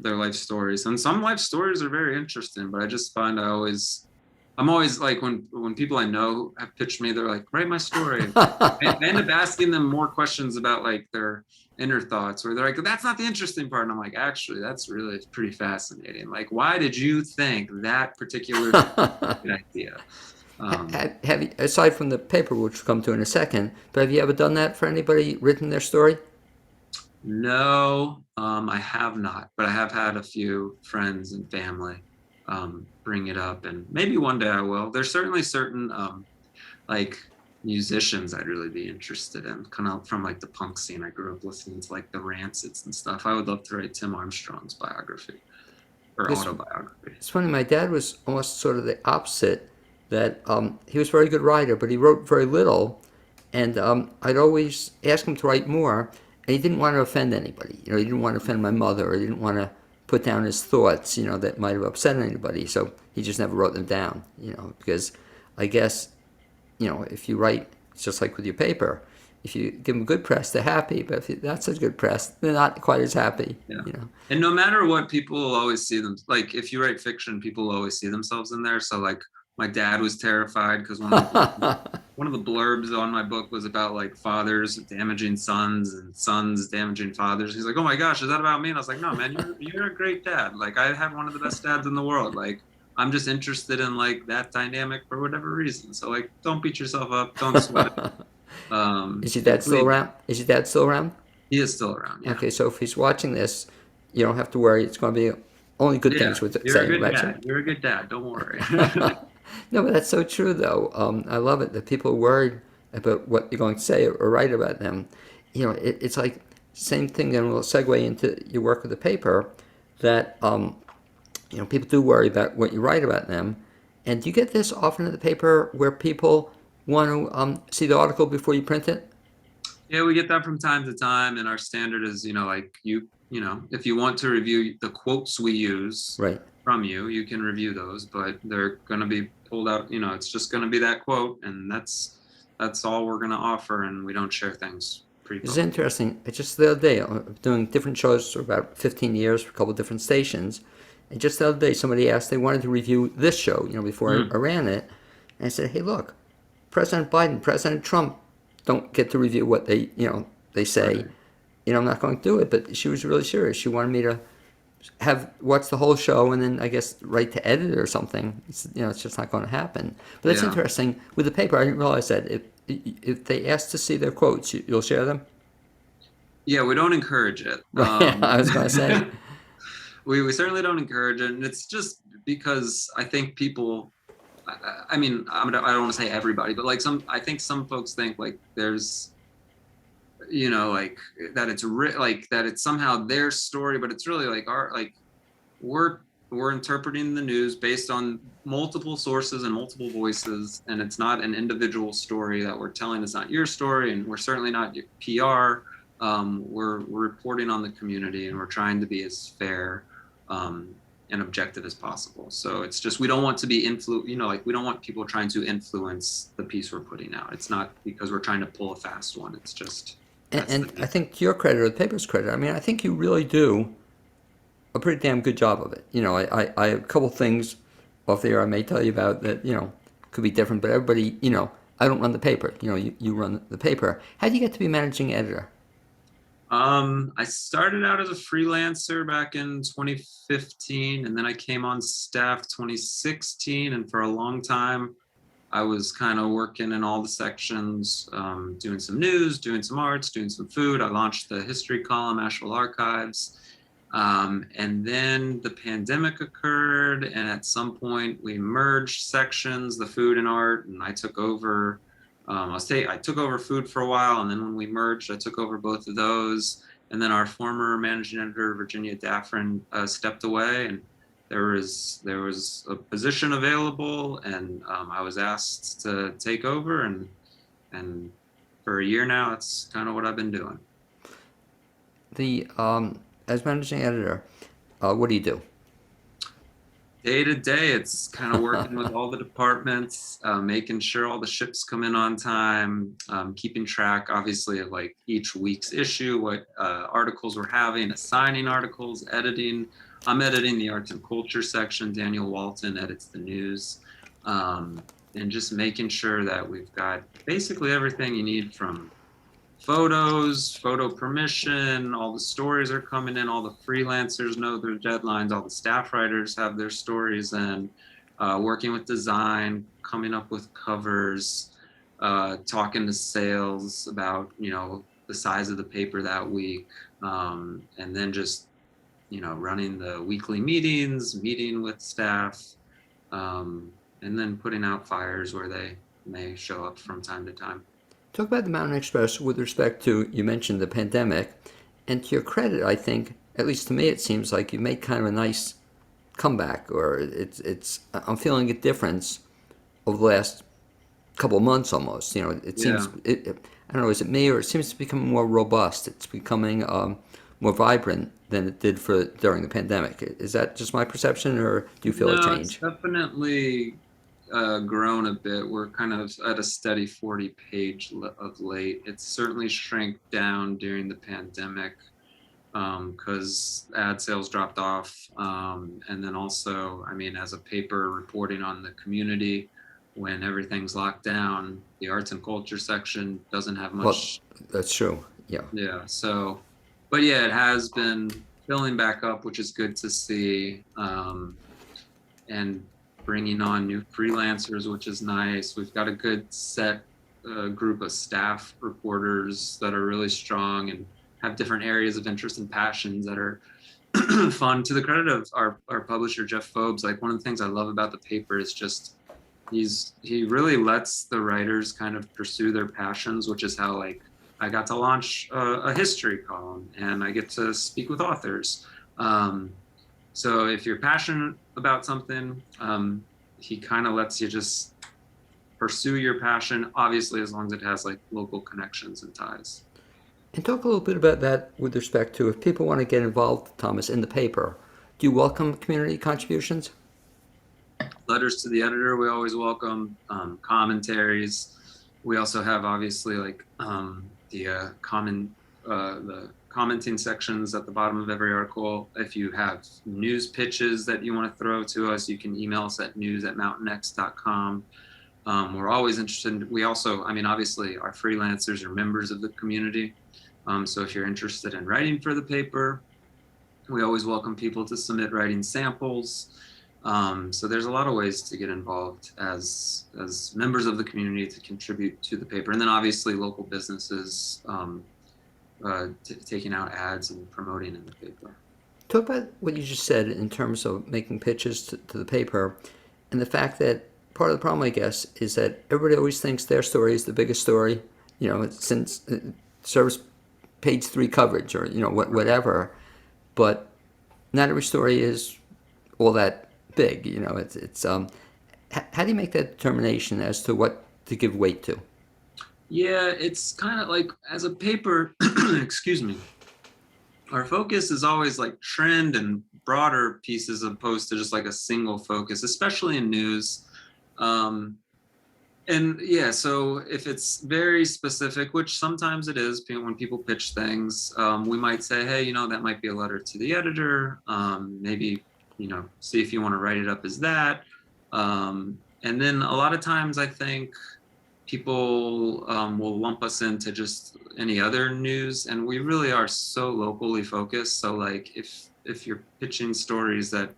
S3: their life stories, and some life stories are very interesting. But I just find I'm always like when people I know have pitched me, they're like, write my story. I end up asking them more questions about like their inner thoughts, or they're like, that's not the interesting part. And I'm like, actually, that's really pretty fascinating. Like, why did you think that particular idea?
S1: Have you, aside from the paper, which we'll come to in a second, but have you ever done that for anybody, written their story?
S3: No, I have not, but I have had a few friends and family bring it up, and maybe one day I will. There's certainly certain like musicians I'd really be interested in, kind of from like the punk scene. I grew up listening to like the Rancids and stuff. I would love to write Tim Armstrong's biography or autobiography.
S1: It's funny, my dad was almost sort of the opposite, that he was a very good writer, but he wrote very little, and I'd always ask him to write more, and he didn't want to offend anybody. He didn't want to offend my mother, or he didn't want to put down his thoughts, that might have upset anybody, so he just never wrote them down, because I guess, if you write, it's just like with your paper, if you give them good press, they're happy, but if not such good press, they're not quite as happy.
S3: Yeah. And no matter what, people will always see them, like if you write fiction, people will always see themselves in there. So like my dad was terrified because one of the blurbs on my book was about like fathers damaging sons and sons damaging fathers. He's like, oh my gosh, is that about me? And I was like, no, man, you're a great dad. Like I have one of the best dads in the world. Like I'm just interested in like that dynamic for whatever reason. So like, don't beat yourself up. Don't sweat it.
S1: Is your dad still around? Is your dad still around?
S3: He is still around. Yeah.
S1: Okay, so if he's watching this, you don't have to worry. It's going to be only good things with saying about you.
S3: You're a good dad. Don't worry.
S1: No, but that's so true, though. I love it that people are worried about what you're going to say or write about them. It's like same thing, and we'll segue into your work with the paper, that people do worry about what you write about them. And do you get this often in the paper where people want to see the article before you print it?
S3: Yeah, we get that from time to time, and our standard is, like if you want to review the quotes we use
S1: right
S3: from you, you can review those, but they're going to be pulled out. It's just going to be that quote, and that's all we're going to offer, and we don't share things pre-published.
S1: It's interesting. Just the other day, I'm doing different shows for about 15 years for a couple of different stations, and just the other day, somebody asked, they wanted to review this show, before I ran it, and I said, hey, look, President Biden, President Trump don't get to review what they say. Right. I'm not going to do it. But she was really serious. She wanted me to watch the whole show and then I guess write to edit it or something. It's just not going to happen. But it's interesting with the paper. I didn't realize that if they ask to see their quotes, you'll share them. Yeah,
S3: we don't encourage it.
S1: I was going to say
S3: we certainly don't encourage it, and it's just because I think people. I mean, I don't want to say everybody, but like I think some folks think like there's, like that it's that it's somehow their story, but it's really like we're interpreting the news based on multiple sources and multiple voices, and it's not an individual story that we're telling. It's not your story, and we're certainly not your PR. We're reporting on the community, and we're trying to be as fair and objective as possible. So it's just, we don't want to be we don't want people trying to influence the piece we're putting out. It's not because we're trying to pull a fast one. It's just.
S1: And I think to your credit or the paper's credit, I mean, I think you really do a pretty damn good job of it. I have a couple things off the air I may tell you about that, could be different, but everybody, I don't run the paper. You run the paper. How do you get to be managing editor?
S3: I started out as a freelancer back in 2015, and then I came on staff 2016. And for a long time, I was kind of working in all the sections, doing some news, doing some arts, doing some food. I launched the history column, Asheville Archives. And then the pandemic occurred, and at some point we merged sections, the food and art, and I took over. I took over food for a while, and then when we merged, I took over both of those. And then our former managing editor, Virginia Daffrin, stepped away, and there was a position available, and I was asked to take over, and for a year now, that's kind of what I've been doing.
S1: As managing editor, what do you do?
S3: Day to day, it's kind of working with all the departments, making sure all the ships come in on time, keeping track, obviously, of like each week's issue, what articles we're having, assigning articles, editing. I'm editing the arts and culture section. Daniel Walton edits the news, and just making sure that we've got basically everything you need, from photos, photo permission, all the stories are coming in, all the freelancers know their deadlines, all the staff writers have their stories in, working with design, coming up with covers, talking to sales about, the size of the paper that week, and then just, running the weekly meetings, meeting with staff, and then putting out fires where they may show up from time to time.
S1: Talk about the Mountain Express with respect to, you mentioned the pandemic, and to your credit, I think, at least to me, it seems like you made kind of a nice comeback, or I'm feeling a difference over the last couple of months almost. It seems, I don't know, is it me, or it seems to become more robust. It's becoming more vibrant than it did during the pandemic. Is that just my perception, or do you feel a change?
S3: It's definitely grown a bit. We're kind of at a steady 40 page of late. It's certainly shrank down during the pandemic because ad sales dropped off. And then also, as a paper reporting on the community, when everything's locked down, the arts and culture section doesn't have much.
S1: Well, that's true. Yeah.
S3: Yeah. So, but yeah, it has been filling back up, which is good to see. And bringing on new freelancers, which is nice. We've got a good set group of staff reporters that are really strong and have different areas of interest and passions that are fun. To the credit of our publisher, Jeff Phobes, like, one of the things I love about the paper is just he really lets the writers kind of pursue their passions, which is how, like, I got to launch a history column, and I get to speak with authors. So if you're passionate about something, he kind of lets you just pursue your passion, obviously, as long as it has like local connections and ties.
S1: And talk a little bit about that with respect to, if people want to get involved, Thomas, in the paper, do you welcome community contributions?
S3: Letters to the editor, we always welcome. Commentaries. We also have, obviously, like the commenting sections at the bottom of every article. If you have news pitches that you want to throw to us, you can email us at news@mountainx.com. We're always interested. We also, obviously, our freelancers are members of the community. So if you're interested in writing for the paper, we always welcome people to submit writing samples. So there's a lot of ways to get involved as members of the community to contribute to the paper. And then obviously local businesses taking out ads and promoting in the paper.
S1: Talk about what you just said in terms of making pitches to the paper, and the fact that part of the problem, I guess, is that everybody always thinks their story is the biggest story, since it serves page 3 coverage or, whatever, but not every story is all that big. How do you make that determination as to what to give weight to?
S3: Yeah, it's kind of like, as a paper, excuse me, our focus is always like trend and broader pieces opposed to just like a single focus, especially in news. And yeah, so if it's very specific, which sometimes it is, when people pitch things, we might say, hey, that might be a letter to the editor. Maybe, see if you want to write it up as that. And then a lot of times I think people will lump us into just any other news, and we really are so locally focused. So like if you're pitching stories that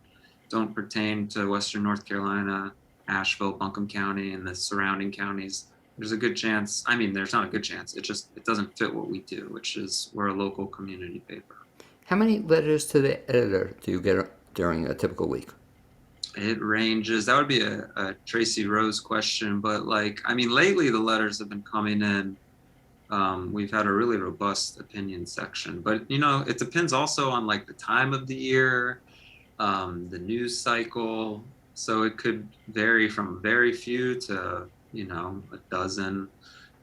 S3: don't pertain to Western North Carolina, Asheville, Buncombe County, and the surrounding counties, there's a good chance. I mean, there's not a good chance. It doesn't fit what we do, which is we're a local community paper.
S1: How many letters to the editor do you get during a typical week?
S3: It ranges. That would be a Tracy Rose question, but like, I mean, lately the letters have been coming in. We've had a really robust opinion section, but you know, it depends also on like the time of the year, the news cycle. So it could vary from very few to, you know, a dozen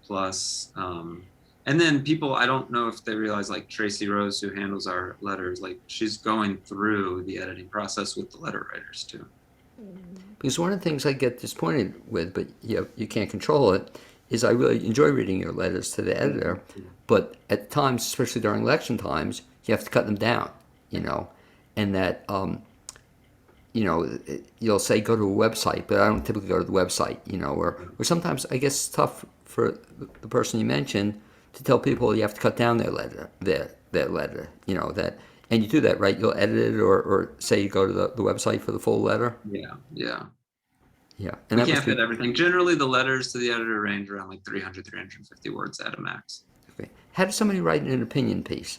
S3: plus. And then people, I don't know if they realize, like Tracy Rose, who handles our letters, like she's going through the editing process with the letter writers too.
S1: Because one of the things I get disappointed with, but you can't control it, is I really enjoy reading your letters to the editor, but at times, especially during election times, you have to cut them down, you know, and that, you know, you'll say go to a website, but I don't typically go to the website, you know, or sometimes I guess it's tough for the person you mentioned to tell people you have to cut down their letter, you know, that, and you do that, right? You'll edit it or say you go to the website for the full letter.
S3: Yeah.
S1: Yeah.
S3: And we can't fit everything. Generally, the letters to the editor range around like 300, 350 words at a max.
S1: Okay. How does somebody write an opinion piece?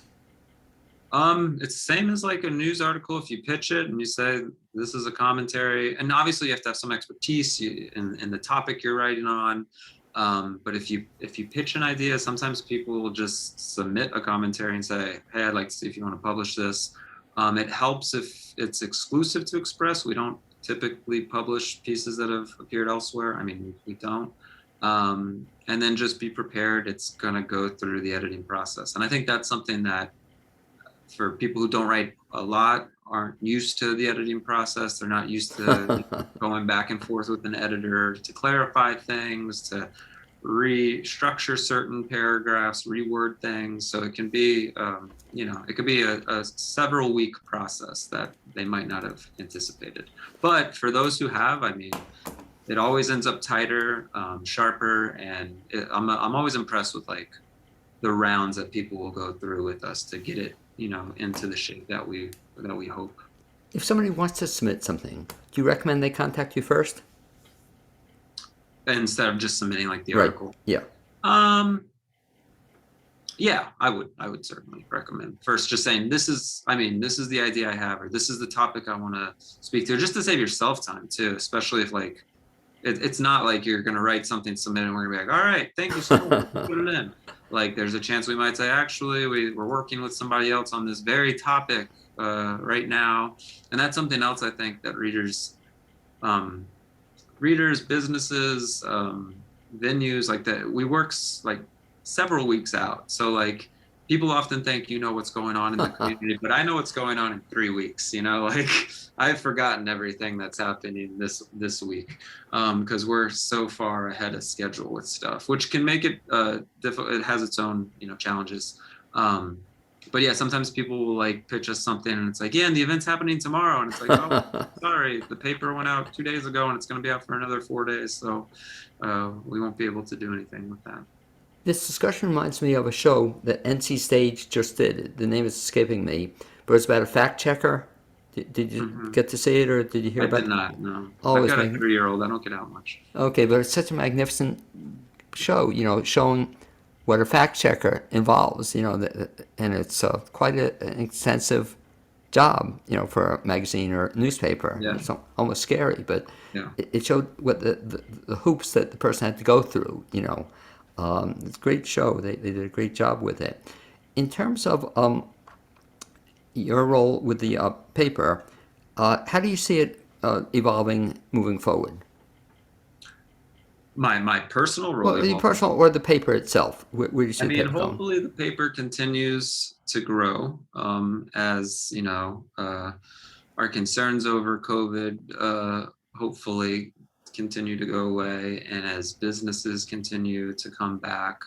S3: It's the same as like a news article. If you pitch it and you say this is a commentary, and obviously you have to have some expertise in the topic you're writing on. But if you pitch an idea, sometimes people will just submit a commentary and say, "Hey, I'd like to see if you want to publish this." It helps if it's exclusive to Express. We don't typically publish pieces that have appeared elsewhere. I mean, we don't. And then just be prepared. It's going to go through the editing process. And I think that's something that for people who don't write a lot, aren't used to the editing process. They're not used to going back and forth with an editor to clarify things, to restructure certain paragraphs, reword things. So it can be, you know, it could be a several week process that they might not have anticipated. But for those who have, I mean, it always ends up tighter, sharper, and I'm always impressed with like the rounds that people will go through with us to get it, you know, into the shape that we hope.
S1: If somebody wants to submit something, do you recommend they contact you first?
S3: Instead of just submitting like the article.
S1: Yeah.
S3: Yeah, I would certainly recommend first just saying this is the idea I have, or this is the topic I want to speak to, just to save yourself time too, especially if like it's not like you're going to write something, submit, and we're going to be like, all right, thank you so much, put it in. Like there's a chance we might say, actually, we're working with somebody else on this very topic right now. And that's something else I think that readers, businesses, venues like that, we work like several weeks out. So like people often think, you know, what's going on in the community, but I know what's going on in 3 weeks, you know, like I've forgotten everything that's happening this week because we're so far ahead of schedule with stuff, which can make it difficult. It has its own, you know, challenges. But yeah, sometimes people will like pitch us something and it's like, yeah, and the event's happening tomorrow. And it's like, oh, sorry, the paper went out 2 days ago and it's going to be out for another 4 days. So we won't be able to do anything with that.
S1: This discussion reminds me of a show that NC Stage just did. The name is escaping me, but it's about a fact checker. Did you get to see it, or did you hear about it?
S3: I did not, no.
S1: Oh,
S3: I've got a 3-year-old. I don't get out much.
S1: Okay, but it's such a magnificent show, you know, showing what a fact checker involves, you know, and it's quite an extensive job, you know, for a magazine or newspaper.
S3: Yeah.
S1: It's almost scary, but
S3: Yeah.
S1: it showed what the hoops that the person had to go through, you know. It's a great show. They did a great job with it. In terms of your role with the paper, how do you see it evolving moving forward?
S3: My personal role.
S1: Well, the personal or the paper itself. Where do you see the paper going?
S3: Hopefully the paper continues to grow as, you know, our concerns over COVID hopefully continue to go away, and as businesses continue to come back,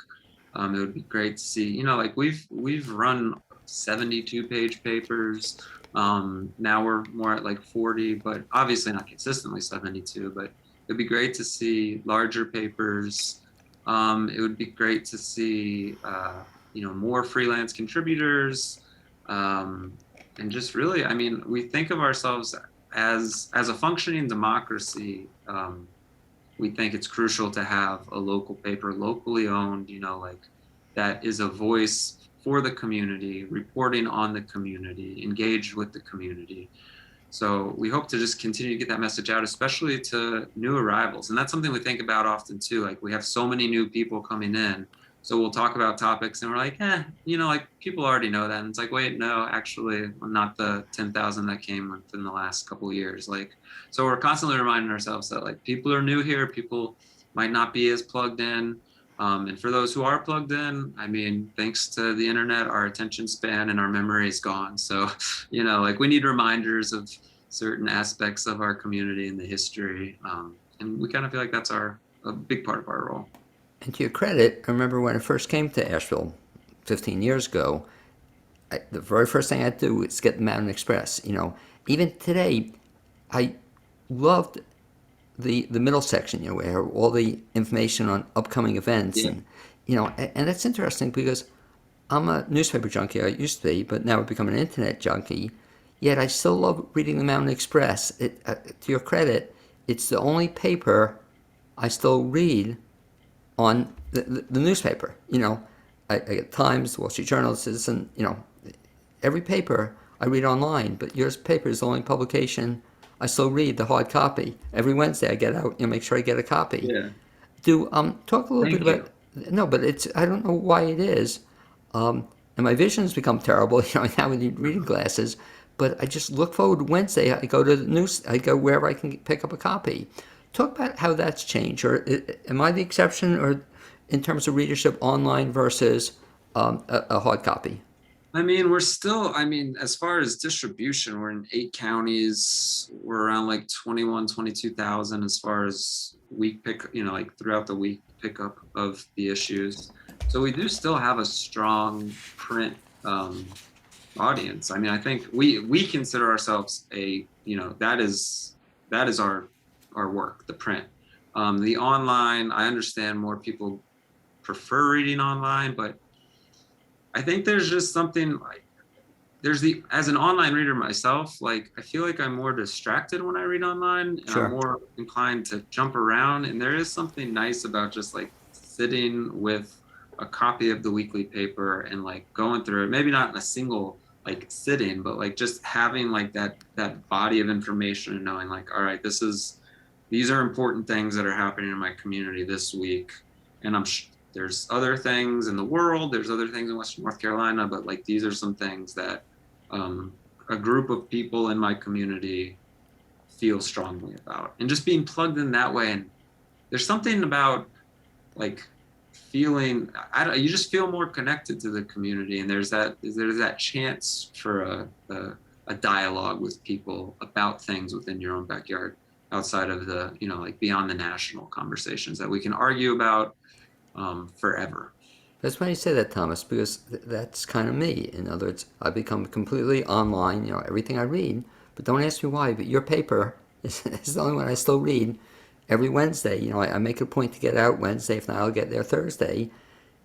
S3: it would be great to see, you know, like we've run 72-page papers. Now we're more at like 40, but obviously not consistently 72, but it'd be great to see larger papers It would be great to see, more freelance contributors, um, and just really, I mean, we think of ourselves as a functioning democracy. We think it's crucial to have a local paper, locally owned, like that is a voice for the community, reporting on the community, engaged with the community. So we hope to just continue to get that message out, especially to new arrivals. And that's something we think about often too. Like we have so many new people coming in. So we'll talk about topics and we're like, like people already know that. And it's like, wait, no, actually, I'm not the 10,000 that came within the last couple of years. Like, so we're constantly reminding ourselves that like people are new here, people might not be as plugged in. And for those who are plugged in, I mean, thanks to the internet, our attention span and our memory is gone. So, like we need reminders of certain aspects of our community and the history. And we kind of feel like that's a big part of our role.
S1: And to your credit, I remember when I first came to Asheville 15 years ago, the very first thing I'd do is get the Mountain Express. Even today, I loved the middle section, where all the information on upcoming events,
S3: Yeah.
S1: and that's interesting because I'm a newspaper junkie. I used to be, but now I've become an internet junkie. Yet I still love reading the Mountain Express. To your credit, it's the only paper I still read on the newspaper. I get Times, Wall Street Journal, Citizen. Every paper I read online, but yours paper is the only publication I still read the hard copy. Every Wednesday I get out, make sure I get a copy.
S3: Yeah.
S1: Do talk a little bit
S3: Thank you.
S1: about. No, but I don't know why it is. And my vision's become terrible. Now I need reading glasses. But I just look forward to Wednesday. I go to the news. I go wherever I can pick up a copy. Talk about how that's changed. Or am I the exception, or in terms of readership online versus a hard copy?
S3: I mean, as far as distribution, we're in 8 counties. We're around like 22,000 as far as week like throughout the week pickup of the issues. So we do still have a strong print audience. I mean, I think we consider ourselves that is our work, the print. The online, I understand more people prefer reading online, but I think there's just something like as an online reader myself, like I feel like I'm more distracted when I read online, and
S1: Sure.
S3: I'm more inclined to jump around. And there is something nice about just like sitting with a copy of the weekly paper and like going through it, maybe not in a single like sitting, but like just having like that body of information and knowing like, all right, these are important things that are happening in my community this week. And there's other things in the world, there's other things in Western North Carolina, but like these are some things that a group of people in my community feel strongly about. And just being plugged in that way. And there's something about like feeling, you just feel more connected to the community. And there's that chance for a dialogue with people about things within your own backyard, outside of the, like beyond the national conversations that we can argue about forever.
S1: That's why you say that, Thomas, because that's kind of me. In other words, I become completely online, everything I read. But don't ask me why, but your paper is the only one I still read every Wednesday. I make it a point to get out Wednesday. If not, I'll get there Thursday.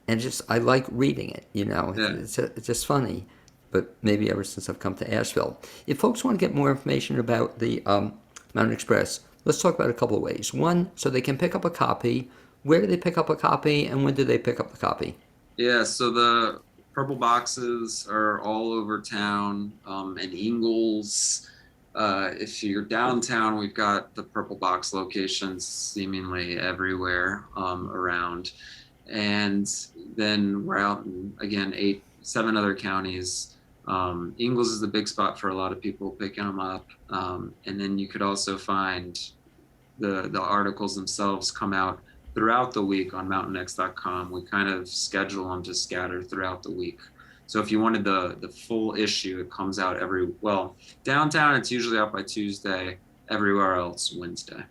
S1: And I like reading it,
S3: Yeah.
S1: It's just funny. But maybe ever since I've come to Asheville. If folks want to get more information about the Mountain Express, let's talk about a couple of ways. One, so they can pick up a copy. Where do they pick up a copy, and when do they pick up the copy?
S3: Yeah, so the purple boxes are all over town, and Ingalls. If you're downtown, we've got the purple box locations seemingly everywhere around. And then we're out in, again, 7 other counties. Ingalls is the big spot for a lot of people picking them up. And then you could also find the articles themselves come out throughout the week on mountainx.com. We kind of schedule them to scatter throughout the week. So if you wanted the full issue, it comes out downtown, it's usually out by Tuesday, everywhere else Wednesday.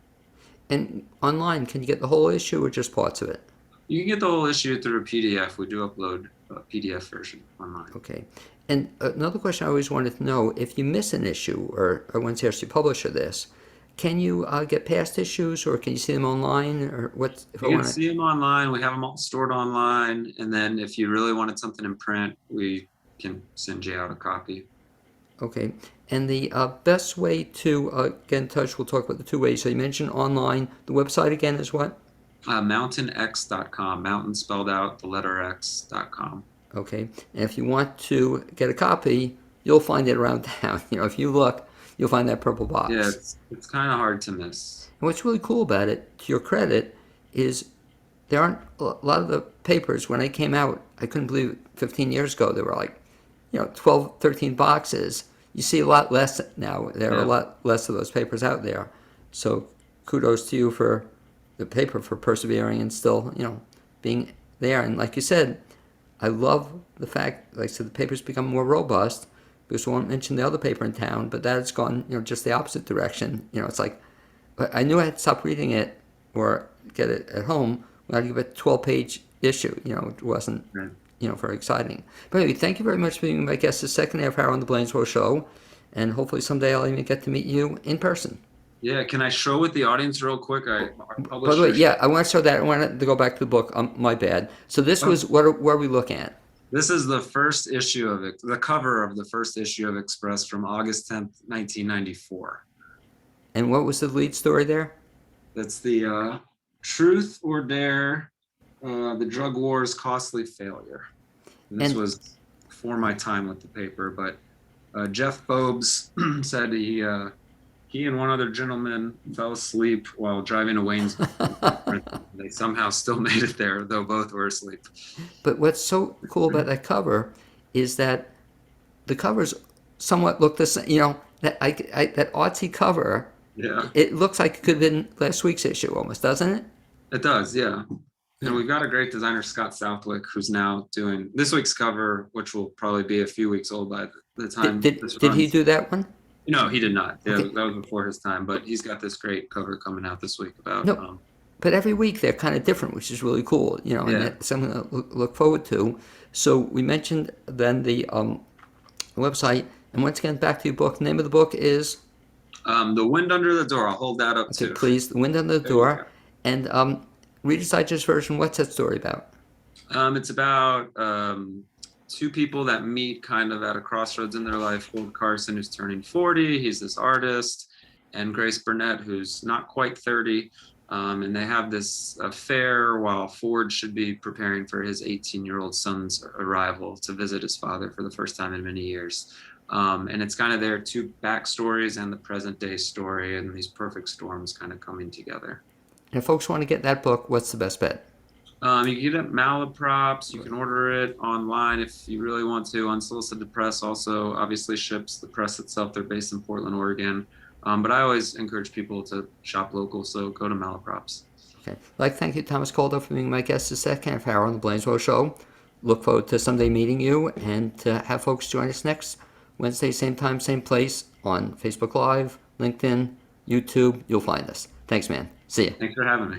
S1: And online, can you get the whole issue or just parts of it?
S3: You can get the whole issue through a PDF. We do upload a PDF version online.
S1: Okay. And another question I always wanted to know, if you miss an issue, or when's the publisher this, can you get past issues, or can you see them online, or what? If I
S3: You can
S1: want to.
S3: see them online. We have them all stored online. And then if you really wanted something in print, we can send you out a copy.
S1: Okay. And the best way to get in touch, we'll talk about the two ways. So you mentioned online. The website again is what?
S3: MountainX.com. Mountain spelled out, the letter X.com.
S1: Okay. And if you want to get a copy, you'll find it around town. If you look, you'll find that purple box.
S3: Yeah, it's kind of hard to miss.
S1: And what's really cool about it, to your credit, is there aren't a lot of the papers when they came out. I couldn't believe it, 15 years ago, there were like, 12, 13 boxes. You see a lot less now. There are a lot less of those papers out there. So kudos to you for the paper, for persevering and still, being there. And like you said, I love the fact, like I said, the paper's become more robust, because I won't mention the other paper in town, but that has gone, just the opposite direction. It's like, I knew I had to stop reading it or get it at home when I give it a 12-page issue. It wasn't,
S3: Right.
S1: Very exciting. But anyway, thank you very much for being my guest this second half hour on the BLAINESWORLD Show, and hopefully someday I'll even get to meet you in person.
S3: Yeah, can I show with the audience real quick? I
S1: By the way, yeah, I want to show that. I want to go back to the book. My bad. So this was, what are we looking at?
S3: This is the first issue of it, the cover of the first issue of Xpress from August 10th, 1994.
S1: And what was the lead story there?
S3: That's the Truth or Dare, the Drug War's Costly Failure. And this was before my time with the paper, but Jeff Bobes said he and one other gentleman fell asleep while driving to Waynesville. They somehow still made it there, though both were asleep.
S1: But what's so cool about that cover is that the covers somewhat look the same. That that artsy cover.
S3: Yeah,
S1: It looks like it could have been last week's issue, almost, doesn't it?
S3: it does. Yeah, and we've got a great designer, Scott Southwick, who's now doing this week's cover, which will probably be a few weeks old by the time.
S1: Did he do that one?
S3: No, he did not. Yeah,
S1: Okay.
S3: that was before his time. But he's got this great cover coming out this week about.
S1: No. But every week they're kind of different, which is really cool, and that's something to look forward to. So we mentioned then the website, and once again, back to your book. The name of the book is?
S3: The Wind Under the Door. I'll hold that up too.
S1: Please, The Wind Under the Door. And Reader's Digest version, what's that story about?
S3: It's about two people that meet kind of at a crossroads in their life. Ford Carson, who's turning 40, he's this artist, and Grace Burnett, who's not quite 30. And they have this affair while Ford should be preparing for his 18-year-old son's arrival to visit his father for the first time in many years. And it's kind of their two backstories and the present day story, and these perfect storms kind of coming together.
S1: And if folks want to get that book, what's the best bet?
S3: You can get it at Malaprops. You can order it online if you really want to. Unsolicited Press also obviously ships the press itself. They're based in Portland, Oregon. But I always encourage people to shop local, so go to Malaprops.
S1: Okay. I'd like to thank you, Thomas Calder, for being my guest this second half hour on the BLAINESWORLD Show. Look forward to someday meeting you, and to have folks join us next Wednesday, same time, same place, on Facebook Live, LinkedIn, YouTube. You'll find us. Thanks, man. See ya.
S3: Thanks for having me.